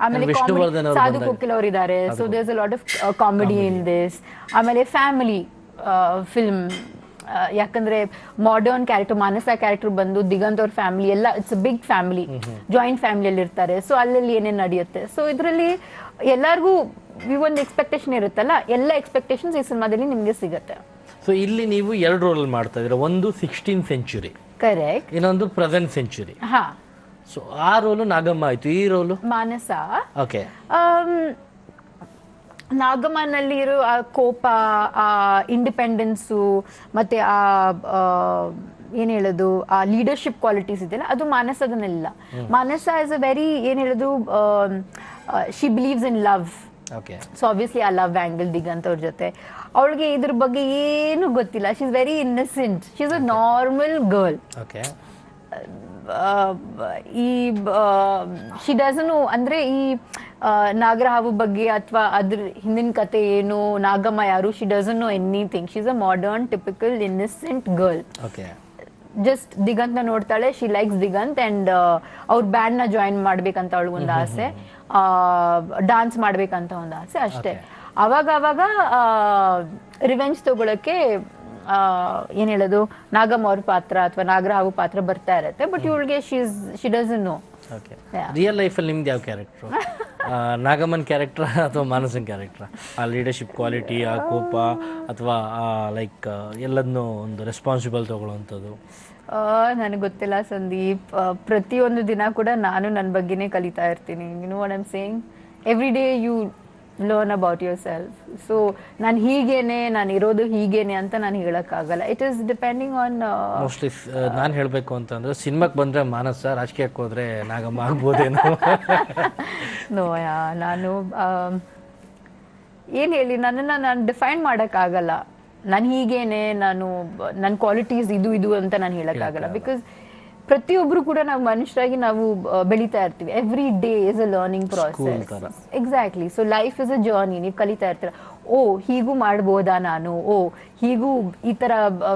ಆಮೇಲೆ ವಿಷ್ಣುವರ್ಧನ್ ಅವರು ಸಾಧು ಕೋಕಿಲ್ ಅವರು ಇದ್ದಾರೆ, so there is a lot of comedy in this. ಆಮೇಲೆ ಫ್ಯಾಮಿಲಿ ಫಿಲ್ಮ್, ಯಾಕಂದ್ರೆ ಮಾಡರ್ನ್ ಕ್ಯಾರೆಕ್ಟರ್ ಮಾನಸ ಕ್ಯಾರೆಕ್ಟರ್ ಬಂದು ದಿಗಂತ್ ಅವ್ರ ಫ್ಯಾಮಿಲಿ ಎಲ್ಲ ಇಟ್ಸ್ ಬಿಗ್ ಫ್ಯಾಮಿಲಿ, ಜಾಯಿಂಟ್ ಫ್ಯಾಮಿಲಿಯಲ್ಲಿ ಇರ್ತಾರೆ. ಸೊ ಅಲ್ಲಲ್ಲಿ ಏನೇನು ನಡೆಯುತ್ತೆ, ಸೊ ಇದರಲ್ಲಿ ಎಲ್ಲರಿಗೂ ಒಂದು ಎಕ್ಸ್ಪೆಕ್ಟೇಷನ್ ಇರುತ್ತಲ್ಲ, ಎಲ್ಲ ಎಕ್ಸ್ಪೆಕ್ಟೇಷನ್ಸ್ ಈ ಸಿನಿಮಾದಲ್ಲಿ ನಿಮ್ಗೆ ಸಿಗುತ್ತೆ. ಸೊ ಇಲ್ಲಿ ನೀವು 2 ರೋಲ್ ಮಾಡ್ತಾ ಇದ್ದೀರಾ, ಒಂದು 16th century, ಕರೆಕ್ಟ್, ಇನ್ನೊಂದು ಪ್ರೆಸೆಂಟ್ ಸೆಂಚುರಿ. ಹಾ. ಸೊ ಆ ರೋಲು ನಾಗಮ್ಮ ಆಯ್ತು, ಈ ರೋಲು ಮಾನಸ. ಓಕೆ. ನಾಗಮ್ಮನಲ್ಲಿ ಇರೋ ಆ ಕೋಪ, ಆ ಇಂಡಿಪೆಂಡೆನ್ಸು, ಮತ್ತೆ ಆ ಏನ್ ಹೇಳೋದು, ಆ ಲೀಡರ್ಶಿಪ್ ಕ್ವಾಲಿಟೀಸ್ ಇದೆಯಲ್ಲ, ಅದು ಮಾನಸದನ್ನೆಲ್ಲ. ಮಾನಸ ಇಸ್ ಅ ವೆರಿ ಏನ್ ಹೇಳೋದು, she believes in love. So obviously ಆ ಲವ್ ಆಂಗಲ್ ದಿಗಂತ್ ಅವ್ರ ಜೊತೆ. ಅವಳಿಗೆ ಇದ್ರ ಬಗ್ಗೆ ಏನು ಗೊತ್ತಿಲ್ಲ, she is very innocent, she is a normal girl. ಈ ಶಿ ಡಸನ್ ಅಂದ್ರೆ ಈ ನಾಗರಹಾವು ಬಗ್ಗೆ ಅಥವಾ ಅದ್ರ ಹಿಂದಿನ ಕತೆ ಏನು, ನಾಗಮ್ಮ ಯಾರು, she doesn't know anything. She is a modern typical innocent girl. Just Diganth ನ ನೋಡ್ತಾಳೆ, ಶಿ ಲೈಕ್ಸ್ ದಿಗಂತ್ ಅಂಡ್ ಅವ್ರ ಬ್ಯಾಂಡ್ ನ ಜಾಯಿನ್ ಮಾಡ್ಬೇಕಂತ ಅವಳಿಗೊಂದು ಆಸೆ, ಡಾನ್ಸ್ ಮಾಡ್ಬೇಕಂತ ಒಂದು ಆಸೆ ಅಷ್ಟೇ. ಅವಾಗ ರಿವೆಂಜ್ ತಗೊಳಕ್ಕೆ ಏನ್ ಹೇಳೋದು, ನಾಗಮ್ಮ ಅವ್ರ ಪಾತ್ರ ಅಥವಾ ನಾಗರಹಾವು ಪಾತ್ರ ಬರ್ತಾ ಇರತ್ತೆ. ಬಟ್ ಇವಳಿಗೆ ಶಿ ಡಸಂಟ್ ನೋ. ರಿಯಲ್ ಲೈಫಲ್ಲಿ ನಿಮ್ದು ಯಾವ ಕ್ಯಾರೆಕ್ಟರ್, ನಾಗಮ್ಮನ್ ಕ್ಯಾರೆಕ್ಟರ್ ಅಥವಾ ಮಾನಸನ್ ಕ್ಯಾರೆಕ್ಟರ್? ಆ ಲೀಡರ್ಶಿಪ್ ಕ್ವಾಲಿಟಿ, ಆ ಕೋಪ, ಅಥವಾ ಲೈಕ್ ಎಲ್ಲದನ್ನೂ ಒಂದು ರೆಸ್ಪಾನ್ಸಿಬಲ್ ತಗೊಳ್ಳೋವಂಥದ್ದು? ನನಗೆ ಗೊತ್ತಿಲ್ಲ ಸಂದೀಪ್. ಪ್ರತಿಯೊಂದು ದಿನ ಕೂಡ ನಾನು ನನ್ನ ಬಗ್ಗೆನೇ ಕಲಿತಾ ಇರ್ತೀನಿ. You know what I am saying, every day you learn about yourself. So ನಾನು ಹೀಗೇನೆ, ನಾನು ಇರೋದು ಹೀಗೇನೆ ಅಂತ ನಾನು ಹೇಳಕ್ಕಾಗಲ್ಲ. It is depending on mostly. ನಾನು ಹೇಳಬೇಕು ಅಂತಂದ್ರೆ, ಸಿನಿಮಾಕ್ಕೆ ಬಂದರೆ ಮಾನಸ, ರಾಜಕೀಯಕ್ಕೆ ಹೋದರೆ ನಾಗಮ್ಮ ಆಗ್ಬೋದೇನೋ. ನೋಯಾ, ನಾನು ಏನು ಹೇಳಿ, ನನ್ನನ್ನು ನಾನು ಡಿಫೈನ್ ಮಾಡೋಕ್ಕಾಗಲ್ಲ. ನಾನು ಹೀಗೇನೆ, ನನ್ನ ಕ್ವಾಲಿಟೀಸ್ ಇದು ಅಂತ ನಾನು ಹೇಳಕ್ಕಾಗಲ್ಲ. ಬಿಕಾಸ್ ಪ್ರತಿಯೊಬ್ರು ಕೂಡ ನಾವು ಮನುಷ್ಯರಾಗಿ ನಾವು ಬೆಳೀತಾ ಇರ್ತೀವಿ. Every day is a learning process. Exactly. So life is a journey. ನೀವು ಕಲಿತಾ ಇರ್ತೀರ, ಓ ಹೀಗೂ ಮಾಡ್ಬೋದಾ ನಾನು, ಓ ಹೀಗೂ ಈ ಥರ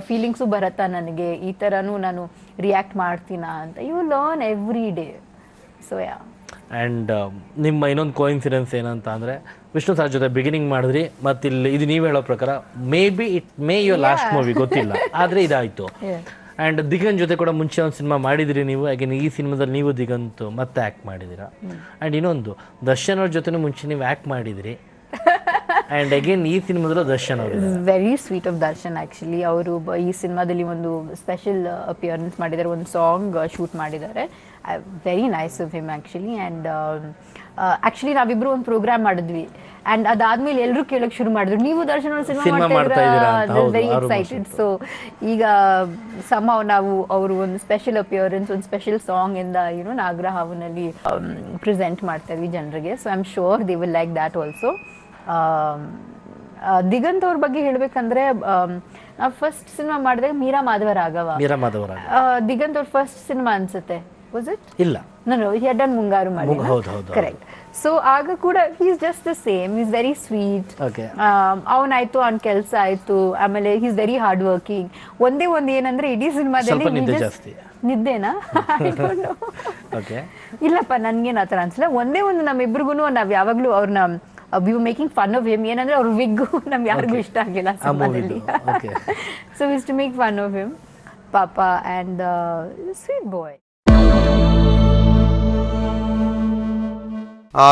ಫೀಲಿಂಗ್ಸು ಬರತ್ತಾ ನನಗೆ, ಈ ಥರನೂ ನಾನು ರಿಯಾಕ್ಟ್ ಮಾಡ್ತೀನಾ ಅಂತ. You learn every day. So yeah. And ನಿಮ್ಮ ಇನ್ನೊಂದು ಕೋಇನ್ಸಿಡೆನ್ಸ್ ಏನಂತ ಅಂದರೆ, ವಿಷ್ಣು ಸರ್ ಜೊತೆ ಬಿಗಿನಿಂಗ್ ಮಾಡಿದ್ರಿ, ಮತ್ತು ಇಲ್ಲಿ ಇದು ನೀವು ಹೇಳೋ ಪ್ರಕಾರ ಮೇ ಯುವರ್ ಲಾಸ್ಟ್ ಮೂವಿ, ಗೊತ್ತಿಲ್ಲ, ಆದರೆ ಇದಾಯಿತು. ಆ್ಯಂಡ್ ದಿಗಂತ್ ಜೊತೆ ಕೂಡ ಮುಂಚೆ ಒಂದು ಸಿನಿಮಾ ಮಾಡಿದಿರಿ ನೀವು. ಅಗೇನ್ ಈ ಸಿನಿಮಾದಲ್ಲಿ ನೀವು ದಿಗಂತ್ ಮತ್ತೆ ಆ್ಯಕ್ಟ್ ಮಾಡಿದ್ದೀರಾ. ಆ್ಯಂಡ್ ಇನ್ನೊಂದು ದರ್ಶನ್ ಅವ್ರ ಜೊತೆ ಮುಂಚೆ ನೀವು ಆ್ಯಕ್ಟ್ ಮಾಡಿದಿರಿ. ಆ್ಯಂಡ್ ಅಗೇನ್ ಈ ಸಿನಿಮಾದಲ್ಲೂ ದರ್ಶನ್ ಅವರು very sweet of Darshan. Actually ಅವರು ಈ ಸಿನಿಮಾದಲ್ಲಿ ಒಂದು ಸ್ಪೆಷಲ್ ಅಪಿಯರೆನ್ಸ್ ಮಾಡಿದ್ದಾರೆ, ಒಂದು ಸಾಂಗ್ ಶೂಟ್ ಮಾಡಿದ್ದಾರೆ. Very nice of him actually. And actually ನಾವಿಬ್ರು ಒಂದು ಪ್ರೋಗ್ರಾಮ್ ಮಾಡಿದ್ವಿ, ಅಂಡ್ ಅದಾದ್ಮೇಲೆ ಎಲ್ಲರೂ ಕೇಳಕ್ ಶುರು ಮಾಡಿದ್ರು, ನೀವು ದರ್ಶನ್ ಅವ್ರ ಸಿನಿಮಾ ಮಾಡ್ತಾ ಇದ್ದೀರಾ, ವೆರಿ ಎಕ್ಸೈಟೆಡ್. ಸೊ ಈಗ ನಾವು ಅವರು ಒಂದು ಸ್ಪೆಷಲ್ ಅಪಿಯರೆನ್ಸ್, ಒಂದು ಸ್ಪೆಷಲ್ ಸಾಂಗ್ ಇಂದ ನಾಗರಹಾವನಲ್ಲಿ ಪ್ರೆಸೆಂಟ್ ಮಾಡ್ತಾ ಇದ್ವಿ ಜನರಿಗೆ. So I am sure they will like that also. Diganth ಅವ್ರ ಬಗ್ಗೆ ಹೇಳ್ಬೇಕಂದ್ರೆ, ನಾವು ಫಸ್ಟ್ ಸಿನಿಮಾ ಮಾಡಿದಾಗ ಮೀರಾ ಮಾಧವ ರಾಘವ, ದಿಗಂತ್ ಅವ್ರ ಫಸ್ಟ್ ಸಿನಿಮಾ ಅನ್ಸುತ್ತೆ. Was it? ಇಲ್ಲ, ನಾನು ಹಿ ಹ್ಯಾಡ್ ಡನ್ ಮುಂಗಾರು ಮಾಡಿ. ಕರೆಕ್ಟ್. ಸೊ ಆಗ ಕೂಡ he is just the same, is very sweet. ಅವನಾಯ್ತು, ಅವ್ನ ಕೆಲಸ ಆಯ್ತು, ಆಮೇಲೆ he is very hard working. ಒಂದೇ ಒಂದು ಏನಂದ್ರೆ, ಇಡೀ ಸಿನಿಮಾದಲ್ಲಿ ನಿದ್ದೆನಾ ಇಲ್ಲಪ್ಪ, ನನ್ಗೇನು ಆ ಥರ ಅನ್ಸಲ್ಲ. ಒಂದೇ ಒಂದು ನಮ್ಮಿಬ್ರಿಗೂ ನಾವ್ ಯಾವಾಗ್ಲೂ ಅವ್ರನ್ನ we were making fun of him. ಏನಂದ್ರೆ ಅವ್ರ ವಿಗ್ಗು ನಮ್ಗೆ ಯಾರಿಗೂ ಇಷ್ಟ ಆಗಿಲ್ಲ ಸಿನಿಮಾದಲ್ಲಿ. So we to make fun of him, ಪಾಪ, ಆ್ಯಂಡ್ ಸ್ವೀಟ್ ಬಾಯ್.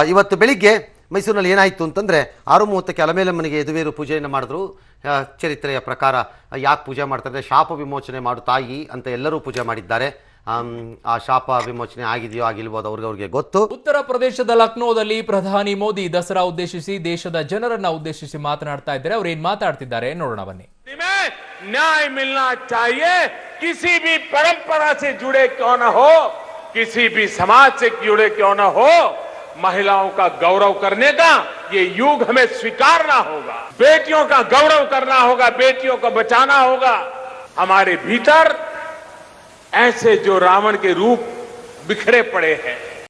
ಇವತ್ತು ಬೆಳಿಗ್ಗೆ ಮೈಸೂರಿನಲ್ಲಿ ಏನಾಯಿತು ಅಂತಂದರೆ, 6:30ಕ್ಕೆ ಅಲಮೇಲಮ್ಮನಿಗೆ ಯದುವೀರು ಪೂಜೆಯನ್ನು ಮಾಡಿದ್ರು. ಚರಿತ್ರೆಯ ಪ್ರಕಾರ ಯಾಕೆ ಪೂಜೆ ಮಾಡ್ತಾರೆ, ಶಾಪ ವಿಮೋಚನೆ ಮಾಡು ತಾಯಿ ಅಂತ ಎಲ್ಲರೂ ಪೂಜೆ ಮಾಡಿದ್ದಾರೆ. ಆ ಶಾಪ ವಿಮೋಚನೆ ಆಗಿದೆಯೋ ಆಗಿಲ್ವೋ ಅವ್ರಿಗೆ ಗೊತ್ತು. ಉತ್ತರ ಪ್ರದೇಶದ ಲಕ್ನೋದಲ್ಲಿ ಪ್ರಧಾನಿ ಮೋದಿ ದಸರಾ ಉದ್ದೇಶಿಸಿ ದೇಶದ ಜನರನ್ನ ಉದ್ದೇಶಿಸಿ ಮಾತನಾಡ್ತಾ ಇದ್ದಾರೆ. ಅವ್ರು ಏನ್ ಮಾತಾಡ್ತಿದ್ದಾರೆ ನೋಡೋಣ ಬನ್ನಿ. न्याय मिलना चाहिए, किसी भी परंपरा से जुड़े क्यों न हो, किसी भी समाज से जुड़े क्यों न हो, महिलाओं का गौरव करने का ये युग हमें स्वीकारना होगा। बेटियों का गौरव करना होगा, बेटियों को बचाना होगा। हमारे भीतर ऐसे जो रावण के रूप बिखरे पड़े हैं,